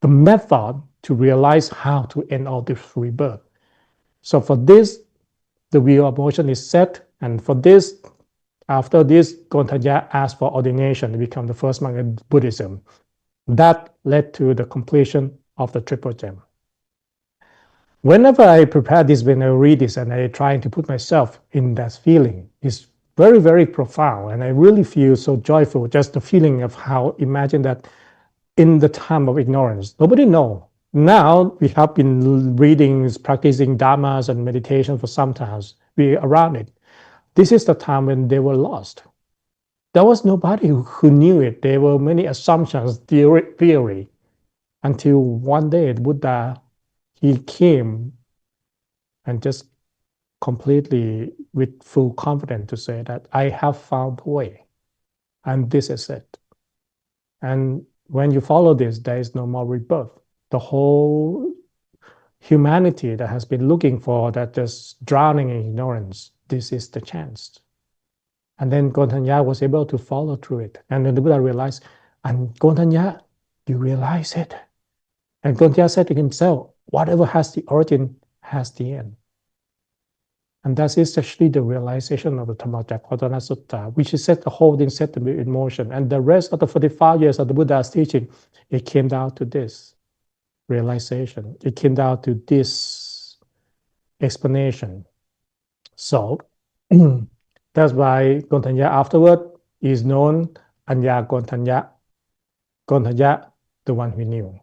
the method to realize how to end all this rebirth. So for this, the wheel of motion is set, and for this, after this, Gontanya asked for ordination to become the first monk in Buddhism. That led to the completion of the Triple Gem. Whenever I prepare this, when I read this, and I try to put myself in that feeling, it's very, very profound, and I really feel so joyful, just the feeling of how, imagine that in the time of ignorance, nobody knows. Now we have been reading, practicing dharmas and meditation for some time. We are around it. This is the time when they were lost. There was nobody who knew it. There were many assumptions, theory, until one day the Buddha, he came and just completely with full confidence to say that I have found the way, and this is it. And when you follow this, there is no more rebirth. The whole humanity that has been looking for that, just drowning in ignorance, this is the chance. And then Gontanya was able to follow through it. And then the Buddha realized, and Gontanya, you realize it. And Gontanya said to himself, whatever has the origin has the end. And that is actually the realization of the Dhammacakkappavattanasuttaṁ, which is set the whole thing set to be in motion. And the rest of the 45 years of the Buddha's teaching, it came down to this realization. It came down to this explanation. So that's why Gontanya afterward is known Anya Gontanya, Gontanya, the one who knew.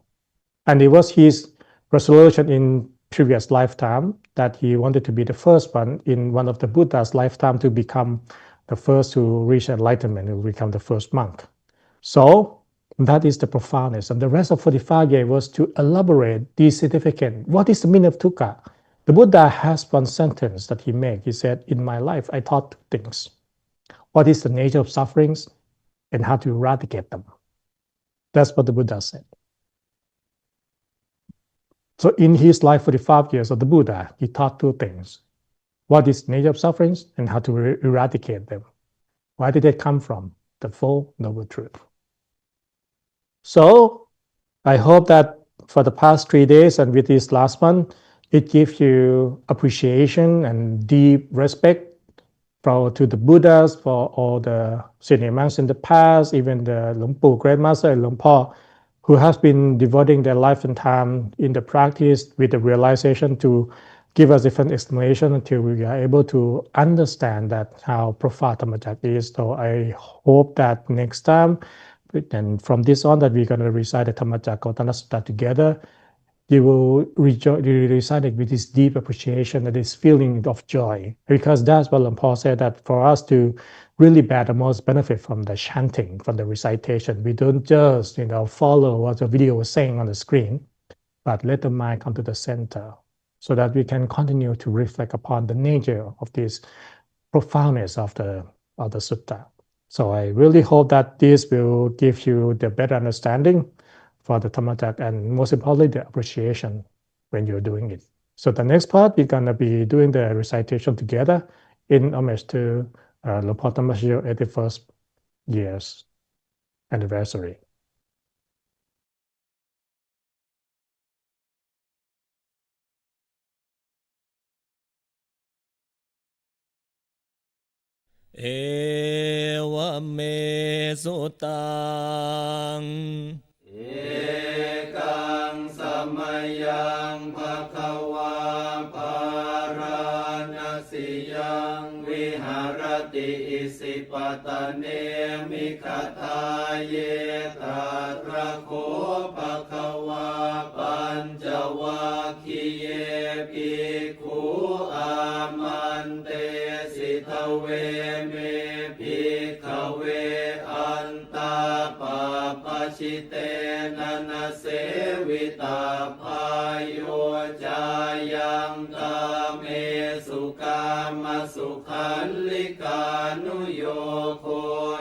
And it was his resolution in previous lifetime that he wanted to be the first one in one of the Buddha's lifetime to become the first to reach enlightenment, to become the first monk. So that is the profoundness. And the rest of 45 years was to elaborate the significance. What is the meaning of dukkha? The Buddha has one sentence that he made. He said, in my life, I taught 2 things. What is the nature of sufferings and how to eradicate them? That's what the Buddha said. So in his life, 45 years of the Buddha, he taught 2 things. What is the nature of sufferings and how to eradicate them? Where did they come from? The Four Noble Truths. So I hope that for the past 3 days and with this last one, it gives you appreciation and deep respect to the Buddhas, for all the senior monks in the past, even the Luang Pu, Great Master, and Luang Po, who has been devoting their life and time in the practice with the realization to give us different explanation until we are able to understand that how profound Dhammacak is. So I hope that next time, and from this on, that we're going to recite the Dhammacakkappavattanasuttaṁ together, you will recite it with this deep appreciation and this feeling of joy. Because that's what Luang Por said, that for us to really bear the most benefit from the chanting, from the recitation, we don't just follow what the video was saying on the screen, but let the mind come to the center so that we can continue to reflect upon the nature of this profoundness of the sutta. So I really hope that this will give you the better understanding for the Dhammacak, and most importantly, the appreciation when you're doing it. So the next part, we're going to be doing the recitation together in homage to Luang Por Dhammacak's 81st years anniversary. Ewa me sutaṁ Ekang samayang bhagava paranasiyang viharati isipatane mikataye tatrako bhagava pancavakhiye bhikkhu amante sitave me bhikkhave anta papachite nana sevita payo jayang kame sukama sukhalika nuyoko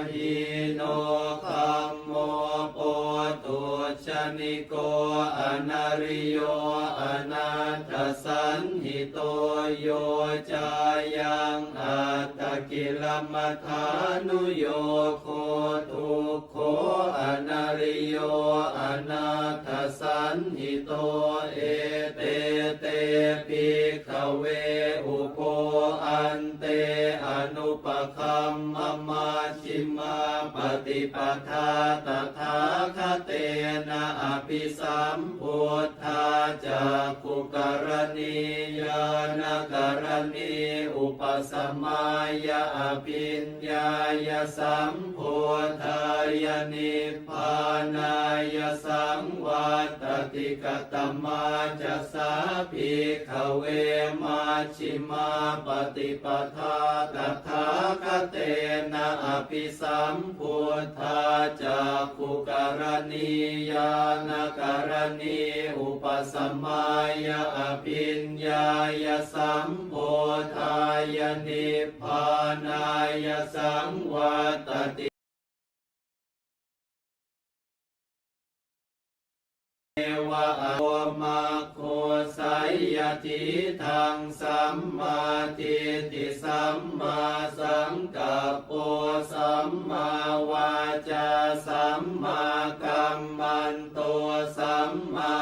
hino kammo poto chaniko anariyo ananta sanhito yo jayang atakilamatanu yoko tukho anariyo anata sanhito ete te bhikkhave upo ante anupakamma machima patipatha tathakatena apisambuddha jakkukaraniya karani upasamaya apinyaya sambuddhaya nippanaya samvatati katama jasa bhikkhave machima patipatha tathakatena apisambuddha jakkukaraniya karani upasamaya apinyaya sambuddhaya nippanaya samvatati Ewa awamako sayati tang samma titi samma sangkappo samma waca samma kammanto samma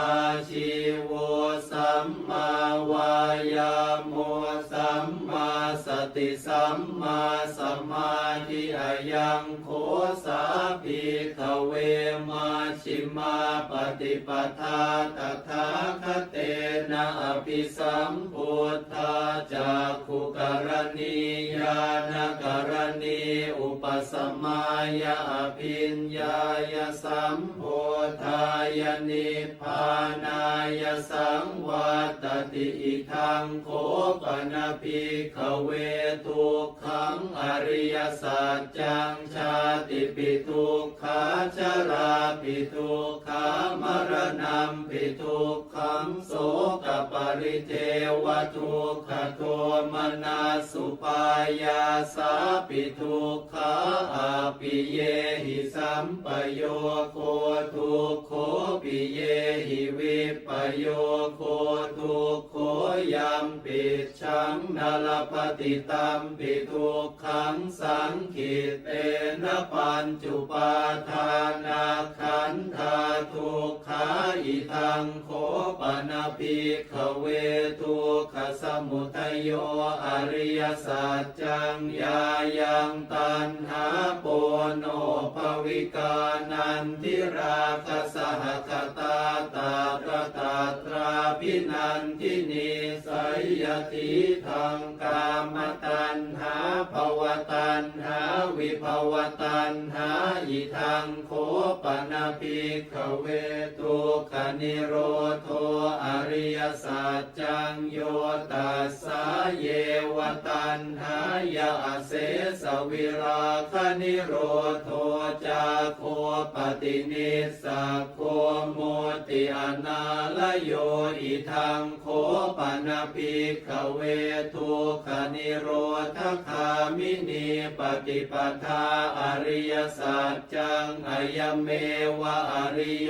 ajiwo samma wayamo samma sati samma samadhi ayang kosa bhikkhave machima patipatha tathakatena apisambuddha jakkukaraniya karani upasamaya apinyaya sambuddhaya nippanaya samvatati ithang kopana bhikkhave tukkhang ariya saccang chati pitukha chara pitukha maranam pitukham soka paritewa tukhato manasupaya sa pitukha apiyehi sampayoko tukho piyehi vipayoko tukho yam pichang nalapatitam pitukhang sangkitena pancupathana khandha tukha อิทังโคปนะภิกขเวทุกขสมุทัยโยอริยสัจจังยายังตัณหาโปโนภวิกานันทิราคะสหคตาตาตระตาตราภินันทินิสัยยติทังกามตัณหาภวตัณหาวิภวตัณหาอิทังโคปนะภิกขเวทุกขนิโรโธอริยสัจจังโยตัสสะเยวตัณหายาเสสวิราคะนิโรโธจาโคปฏินิสสะโคโมติอนาลโยอิทังโคปนะภิกขเวทุกขนิโรธคามินีปฏิปทาอริยสัจจังอายเมวะอริโย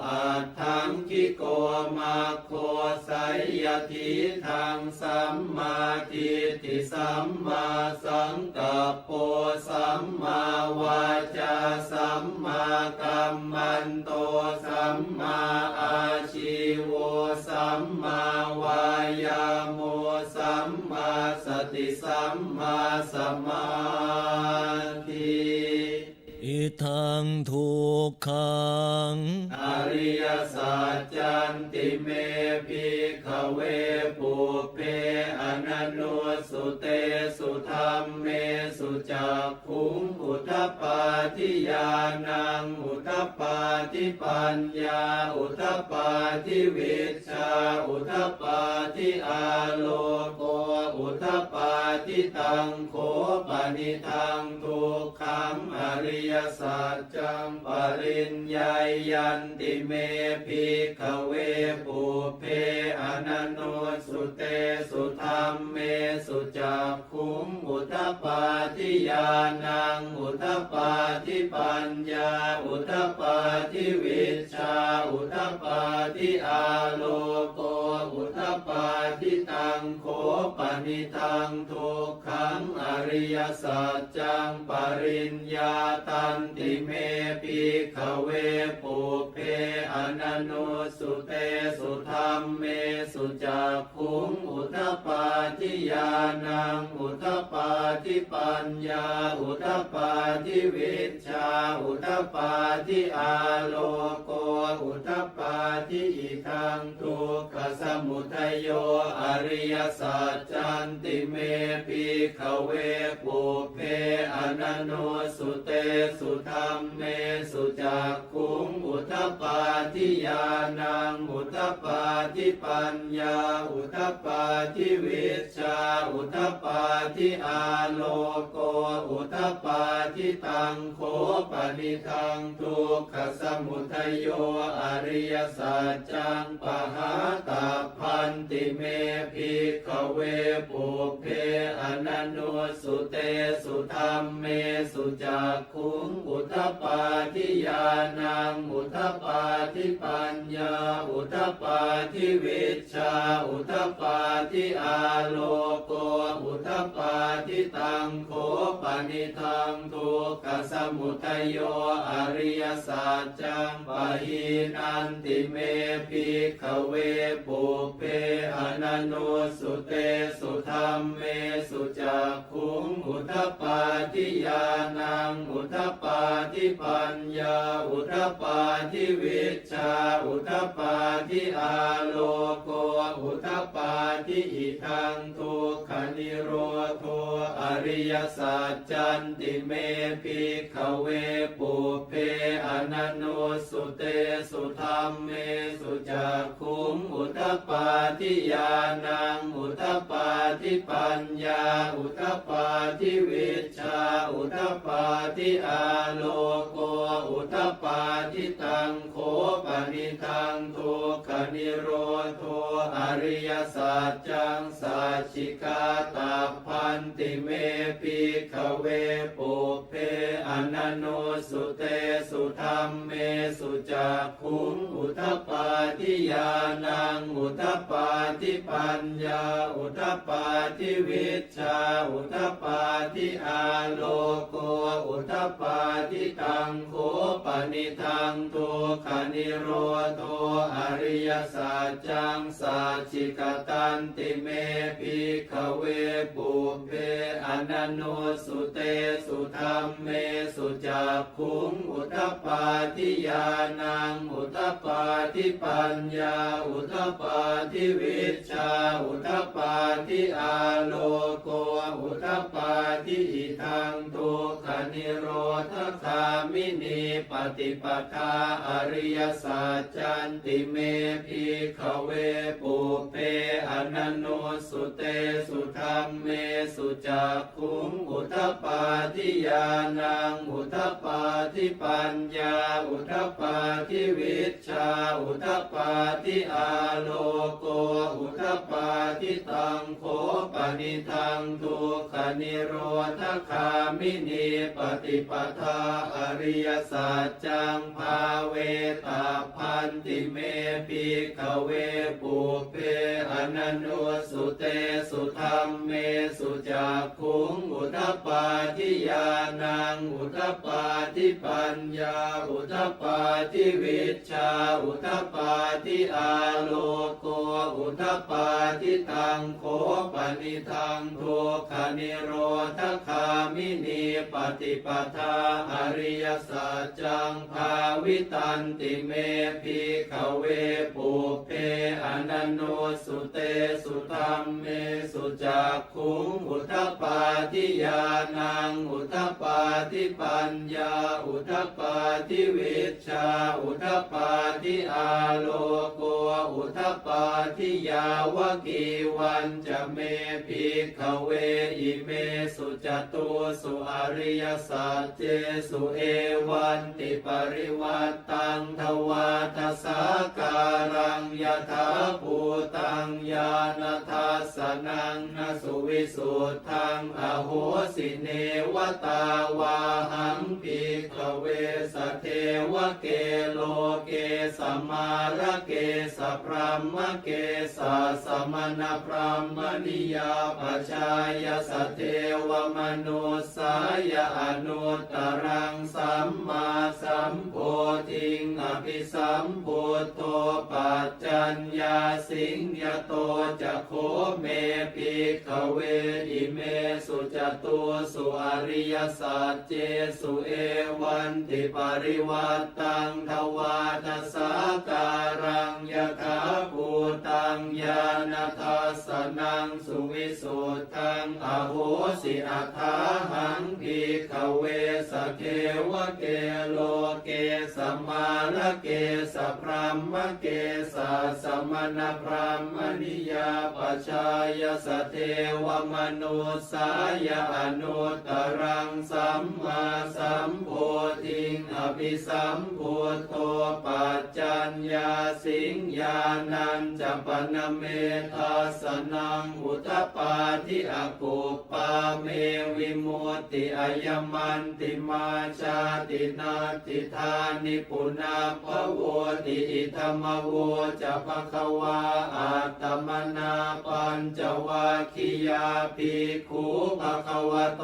อัตถังคิโกมาโคไสยทิทังสัมมาทิฏฐิสัมมาสังกัปโปสัมมาวาจาสัมมากัมมันโตสัมมาอาชีโวสัมมาวายาโมสัมมาสติสัมมาสมาธิอิทังทุกขังอริยสัจจันติเมภิกขเวปุเพอนันโนสุเตสุธัมเมสุจักขุงอุทปปาทิญาณังอุทปปาทิปัญญาอุทปปาทิวิชชาอุทปปาทิอาโลโกอุทปปาทิตังโขปนิทังทุกขังอริยสัจจังปริญญายันติเมภิกขเวปุเพอนันโนสุเตสุธัมเมสุจักขุงอุทธปาทิญาณังอุทธปาทิปัญญาอุทธปาทิวิชชาอุทธปาทิอาโลโกอุทธปาทิตังโขปนิทังทุกขังอริยสัจจังปริญญาตันติเมภิกขเวปุเพอนันโนสุเตสุธัมเมสุจักขุงอุทธปาทิญาณังอุทธปาทิปัญญาอุทธปาทิวิชชาอุทธปาทิอาโลโกอุทธปาทิอิทังทุกขสมุทัยโยอริยสัจจันติเมภิกขเวปุเพอนันโนสุเตสุธัมเมสุจักขุงอุทธปาทิญาณังอุทธปาทิปัญญาอุทธปาทิวิชชาอุทธปาทิอาโลโกอุทธปาทิตังโขปนิทังทุกขสมุทัยโยอริยสัจจังปหาตัพพันติเมภิกขเวปุเพอนันโนสุเตสุธัมเมสุจักขุงอุทธปาทิญาณังอุทธปาทิปัญญาอุทธปาทิวิชชาอุทธปาทิอาโลโกอุทธปาทิตังโขปนิทังทุกขสมุทัยโยอริยสัจจังปหินันติเมภิกขเวปุเพอนันโนสุเตสุธัมเมสุจักขุงอุทธปาทิญาณังอุทธปาทิปัญญาอุทธปาทิวิชชาอุทธปาทิอาโลโกอุทธปาทิอิทังทุกขนิโรโธอริยสัจจันติเมภิกขเวปุเพอนันโนสุเตสุธัมเมสุจักขุงอุทธปาทิญาณังอุทธปาทิปัญญาอุทธปาทิวิชชาอุทธปาทิอาโลโกอุทธปาทิตังโขปนิทังทุกขนิโรโธอริยสัจจังสัจฉิกาตัพพันติเมภิกขเวปุเพอนันโนสุเตสุธัมเมสุจักขุงอุทธปาทิญาณังอุทธปาทิปัญญาอุทธปาทิวิชชาอุทธปาทิอาโลโกอุทธปาทิตังโขป นิทังทุกขานิโรโธอริยสัจจังสัจจิกตันติเมภิกขเวปุเพอนันโนสุเตสุธัมเมสุจักขุงอุทปปาทิญาณังอุทปปาทิปัญญาอุทปปาทิวิชชาอุทปปาทิอาโลโกอุทปปาทิอิทังทุกขนิโรธคามินีปฏิปทาอริยสัจจันติเมภิกขเวปุเพอนันโนสุเตสุธัมเมสุจักขุงอุทปปาทิญาณังอุทปปาทิปัญญาอุทปปาทิวิชชาอุทปปาทิอาโลโกอุทปปาทิตังโฆปนิทังทุกขนิโรธคามินีปฏิปทาอริยสัจจังภาเวตาพันติเมภิกขเวปุเพอนันโนสุเตสุธัมเมสุจักขุงอุทปปาทิญาณังอุทปปาทิปัญญาอุทปปาทิวิชชาอุทปปาทิอาโลโกอุทปปาทิตังโฆปนิทังทุกขนิโรธคามินีปฏิปทาอริยสัจจังภาวิตันติเมภิกขเวปุเพอนันโนสุเตสุธัมเมสุจักขุงอุทปปาทิญาณังอุทปปาทิปัญญาอุทปปาทิวิชชาอุทปปาทิอาโลโกอุทปปาทิยาวกีวันจะเมภิกขเวอิเมสุจตุสุอริยสัจเจสุเอวันติปริวัตตังทวาทสาการังยถาภูตังญาณทัสสนังนสุวิสุทธังอโหสิเนวตาวาหังภิกขเวสเทวเกโลเกสมาระเกสพรหมเกสสมณพรหมนิยาปชายสเทวมนุสายอนุตตรังสัมมาสัมโพธิงอภิสัมพุทโธปัจจัญญาสิงยโตจะโคเมภิกขเวอิเมสุจตุสุอริยสัจเจสุเอวันติปริวัตตังทวาทสาการังยถาภูตังญาณทัสสนังสุวิสุทธังอโหสิอัฏฐาหังภิกขเวสเทวเกโลเกสมาระเกสพรหมเกสสมณพราหมณิยาปชายสเทวมนุสายอนุตตรังสัมมาสัมโพธิงอภิสัมพุทโธปัจจัญญาสิงญาณัญจปนเมทัสสนังอุทปปาทิอกุปปาเมวิมุตติอายมันติมาชาตินาติธานิปุนาภโวติอิธรรมโวจะภควาอัตตมนาปัญจวัคคียาภิกขุภควโต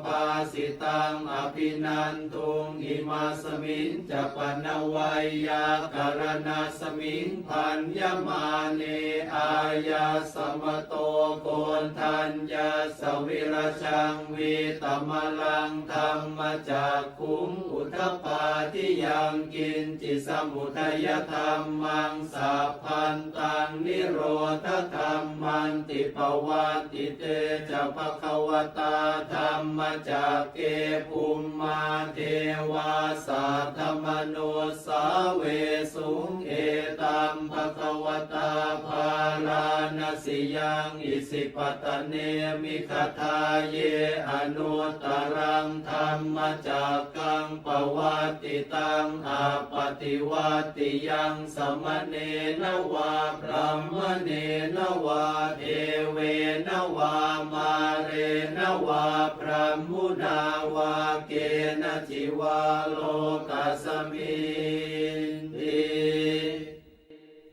ภาสิตังอภินันทุงอิมาสมิงจะปนวัยยากรณาสมิงพันยมาเนอายาสมโตโกนทัญญาสวิรชังวิตมลังธรรมจักขุงอุทปปาทิยังกินจิสมุทัยธรรมังสัพพันตังนิโรธธรรมันติปวัตติเตจะภควตาธรรมจักเกภูมิมาเทวาสัทธมโนสาเวสุงเอตัมภควตาภาลานาสิยังอิสิปตเนมิคทาเยอนุตตรังธรรมจักกังปวัตติตังอาปฏิวัตติยังสมเนนวาพรหมเนนวาเทเวนวามาเรนวาพรหมุนาวาเกณจิวาโลกัสมินติ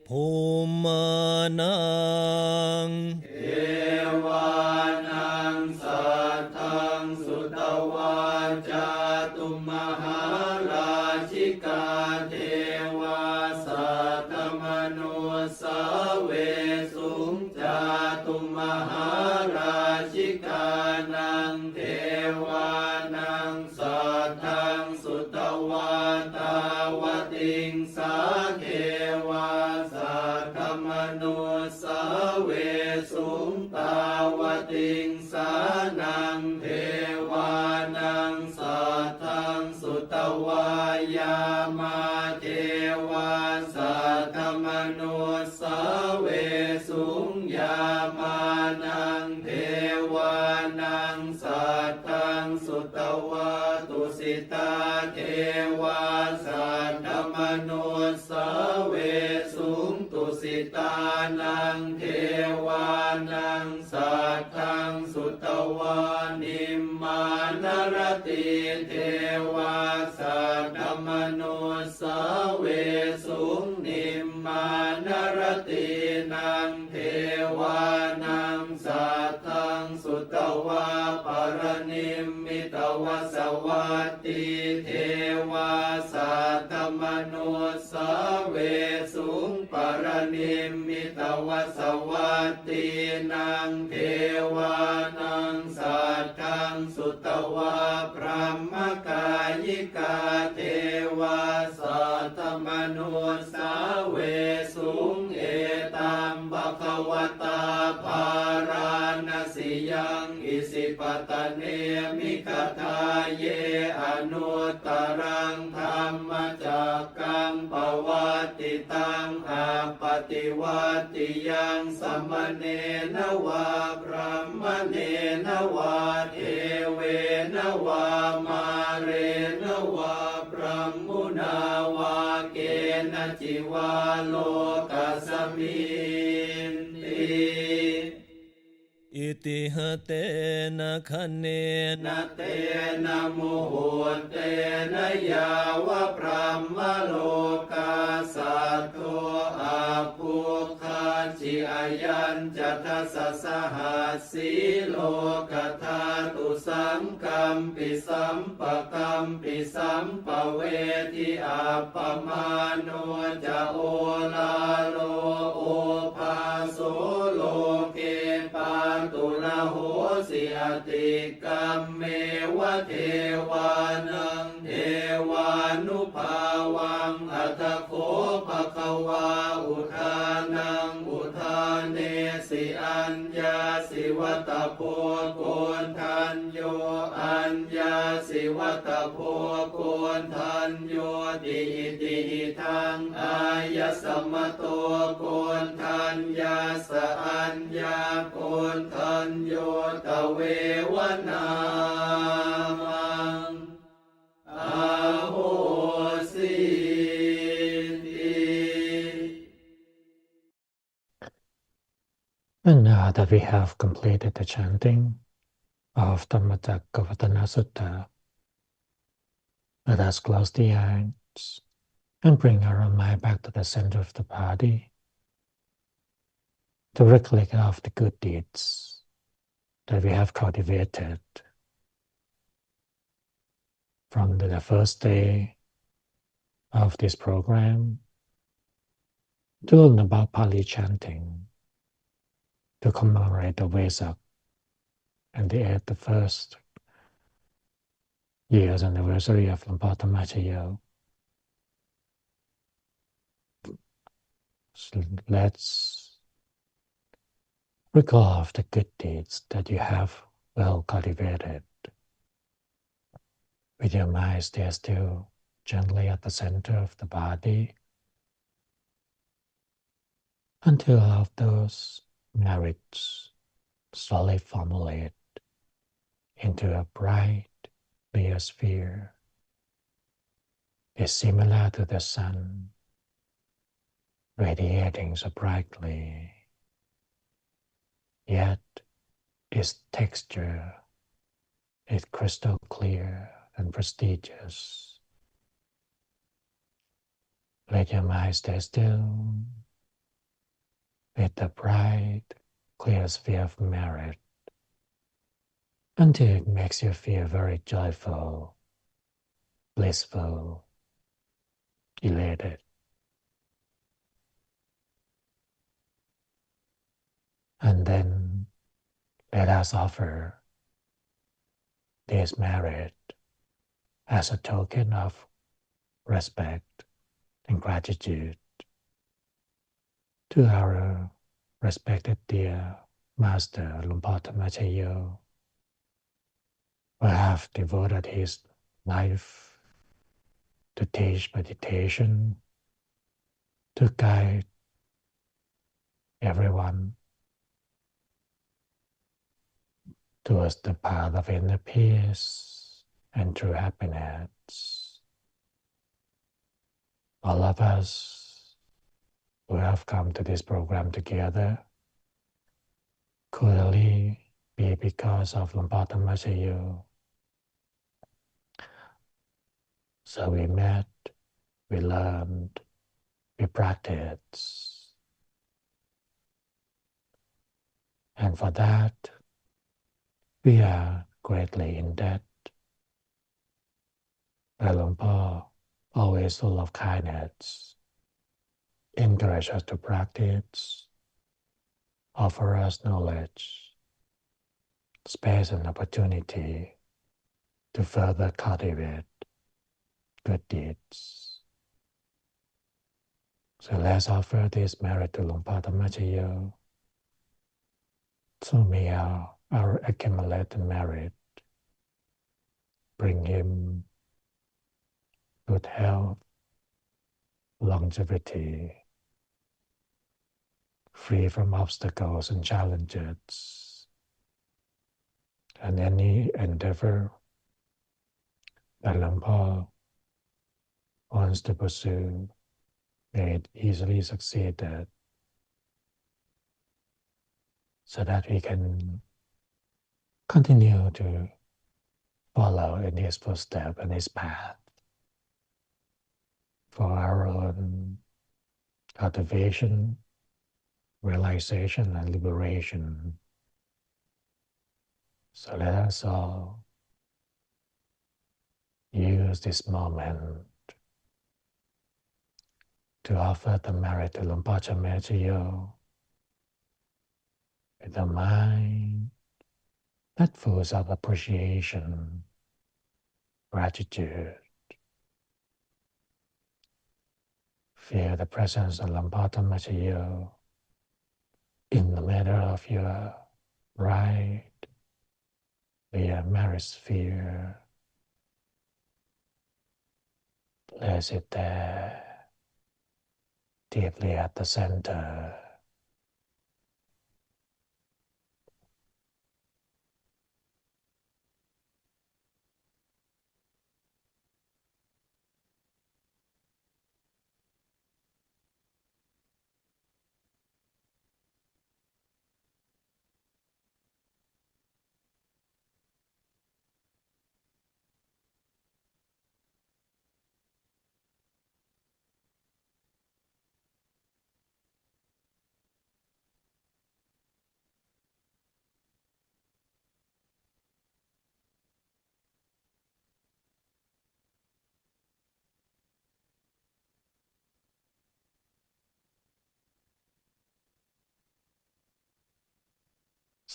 ภูมานังเอวานังสัทธังสุตวาจาตุมหาราชิกา ทังสุตวายามาเทวาสัทธมนุสสาเวสุงยามานังเทวานังสัทธังสุตวาตุสิตาเทวาสัทธมนุสสาเวสุงตุสิตานังเทวานังสัทธังสุตวานิมมานรติเทวาสัทธมนุสสาเวสุงนิมมานรตินังเทวานังสัทธังสุตวาปรนิมมิตวสวัตติเทวาสัทธมนุสสาเวสุงปรนิมมิตวสวัตตินังเทวานังสัทธังสุตวาพรหมกายิกาเทวาสัทธมนุสสาเวสุงเอตัมภควตาภาราณสิยังอิสิปตเนมิคทาเยอนุตตรังธรรมจักกังปวัตติตังอาปฏิวัติยังสัมมเนนวาพระมเนนวาเทเวนวามาเรนวาพระมุนาวาเกณจิวาโลกัสมินติอิติหะเตนะคะเนนะเตนะโมโหเตนะยาวะพรหมโลกาสัตโตอาภูคาจิอายัญจัตสสหัสสีโลกธาตุสังกัมปิสัมปะกัมปิสัมปะเวทิอาปมาโนจะโอลาโลโอภาโสโลเกปาตุระโหสิอติกัมเมวะเทวานังเทวานุภาวังอัตถโคภควาอุทานังอุทานเนสิอัญญาสิวัตโพโกนทันโยอัญญาสิวัตโพโกนทันโยติอิติอิทังอายสมโตโกนทันยาสอัญญาโกนทันโยตเววนามังอาโหสิติ And now that we have completed the chanting of Dhammacakkappavattanasuttaṁ, let us close the eyes and bring our mind back to the center of the body to recollect of the good deeds that we have cultivated from the first day of this program to learn about Pali chanting to commemorate the Vesak and the first year's anniversary of Dhammacak. So let's recall of the good deeds that you have well cultivated. With your mind stay still gently at the center of the body until all of those merits slowly formulate into a bright, clear sphere. It's similar to the sun, radiating so brightly, yet its texture is crystal clear and prestigious. Let your mind stay still with the bright, clear sphere of merit until it makes you feel very joyful, blissful, elated. And then let us offer this merit as a token of respect and gratitude to our respected dear Master Lumpur Dhammacak, who have devoted his life, to teach meditation, to guide everyone towards the path of inner peace and true happiness. All of us who have come to this program together clearly be because of Lompa Dhammacak. So we met, we learned, we practiced. And for that, we are greatly in debt. But Lompa, always full of kindness, encourage us to practice, offer us knowledge, space and opportunity to further cultivate good deeds. So let's offer this merit to Lompa Dhammacak. So may our accumulated merit bring him good health, longevity, free from obstacles and challenges, and any endeavor that Lompa wants to pursue may it easily succeed at, so that we can continue to follow in his footsteps and his path for our own cultivation, realization, and liberation. So let us all use this moment to offer the merit to Lompa Dhammacak with a mind that full of appreciation, gratitude. Feel the presence of Lompa Dhammacak in the middle of your right, your merit-sphere. Place it there, deeply at the center.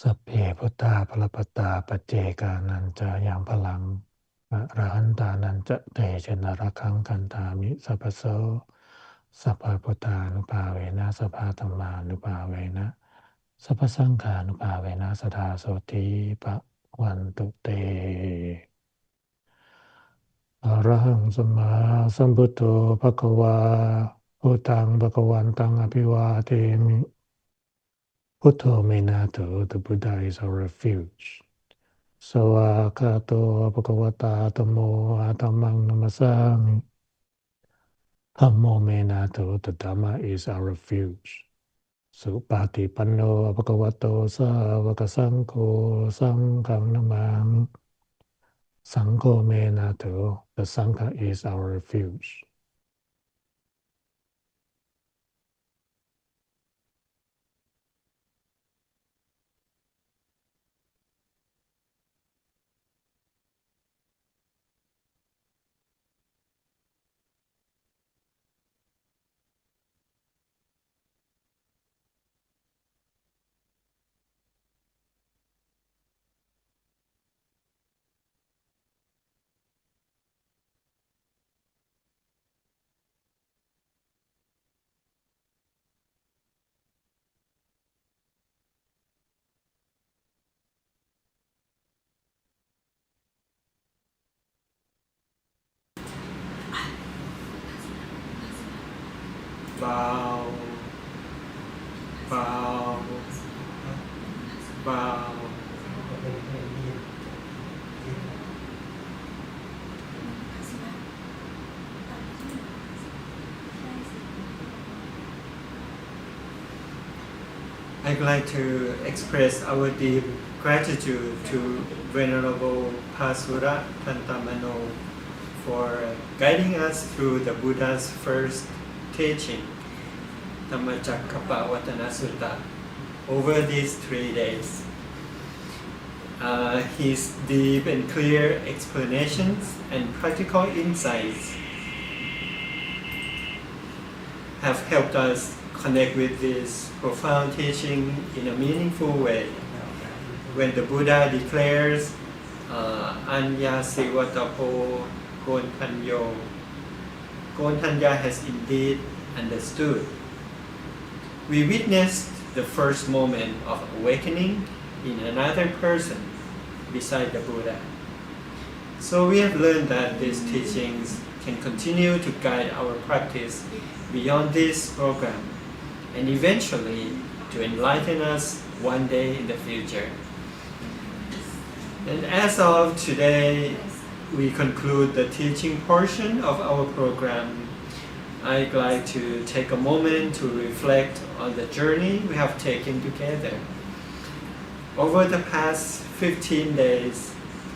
สัพเพพุทธาภรปตาปัจเจกานันจะยังพลังอรหันตานันจะเตชนรคังกันตามิสัพพโสสัพพพุทธานุภาเวนะสัพพธัมมานุภาเวนะสัพพสังฆานุภาเวนะสทาโสติปะวันตุเตอรหังสัมมาสัมพุทโธภควาพุตังภควันตังอภิวาเทมิ Buddha Minato, the Buddha is our refuge. Sawakato Bhagavata Dhammo Adhammang Namasami. Dhammo Minato, the Dhamma is our refuge. Supati Panno Bhagavato Savaka Sangho Sanghang Namami. Sangho Minato, the Sangha is our refuge. bow, bow, bow. I'd like to express our deep gratitude to Venerable Passcode for guiding us through the Buddha's first teaching, Dhammacakkappavattanasuttaṁ, over these 3 days. His deep and clear explanations and practical insights have helped us connect with this profound teaching in a meaningful way. When the Buddha declares Anya Sivatapo Gontanyo, Gontanya has indeed understood. We witnessed the first moment of awakening in another person beside the Buddha. So we have learned that these teachings can continue to guide our practice beyond this program and eventually to enlighten us one day in the future. And as of today, we conclude the teaching portion of our program. I'd like to take a moment to reflect on the journey we have taken together. Over the past 15 days,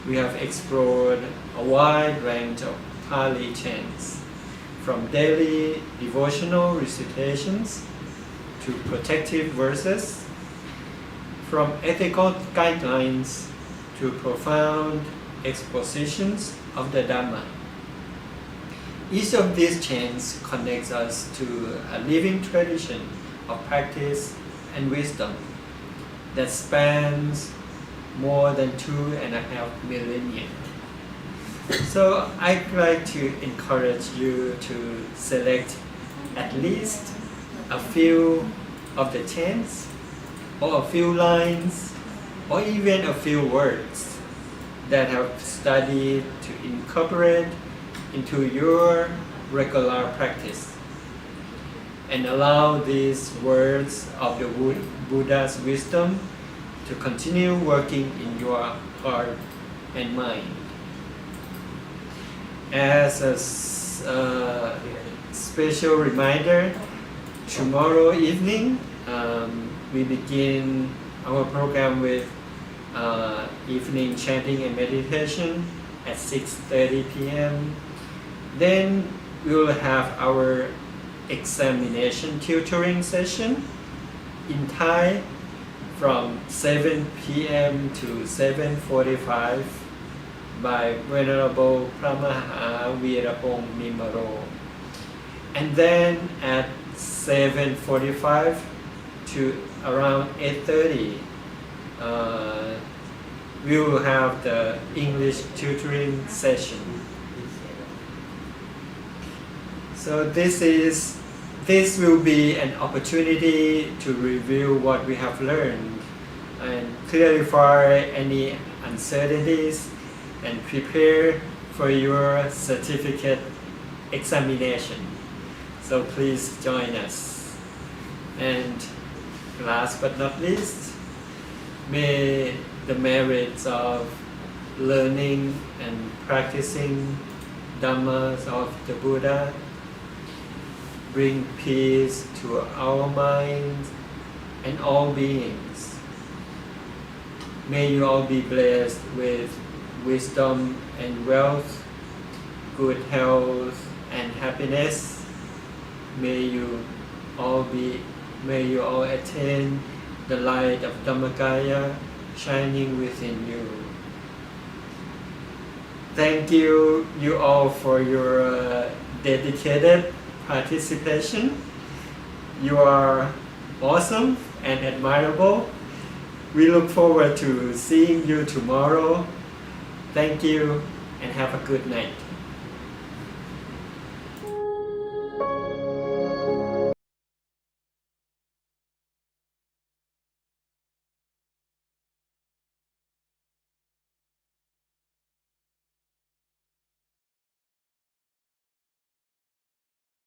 we have explored a wide range of Pali chants, from daily devotional recitations to protective verses, from ethical guidelines to profound expositions of the Dhamma. Each of these chants connects us to a living tradition of practice and wisdom that spans more than 2.5 millennia. So I'd like to encourage you to select at least a few of the chants, or a few lines, or even a few words that have studied to incorporate into your regular practice, and allow these words of the Buddha's wisdom to continue working in your heart and mind. As a special reminder, tomorrow evening we begin our program with evening chanting and meditation at 6:30 p.m. Then we will have our examination tutoring session in Thai from 7 p.m. to 7:45 by Venerable Pramaha Virapong Nimaro. And then at 7:45 to around 8:30, we will have the English tutoring session. So this will be an opportunity to review what we have learned and clarify any uncertainties and prepare for your certificate examination. So please join us. And last but not least, may the merits of learning and practicing Dhammas of the Buddha bring peace to our minds and all beings. May you all be blessed with wisdom and wealth, good health and happiness. May you all attain the light of Dhammakaya shining within you. Thank you all for your dedicated participation. You are awesome and admirable. We look forward to seeing you tomorrow. Thank you and have a good night.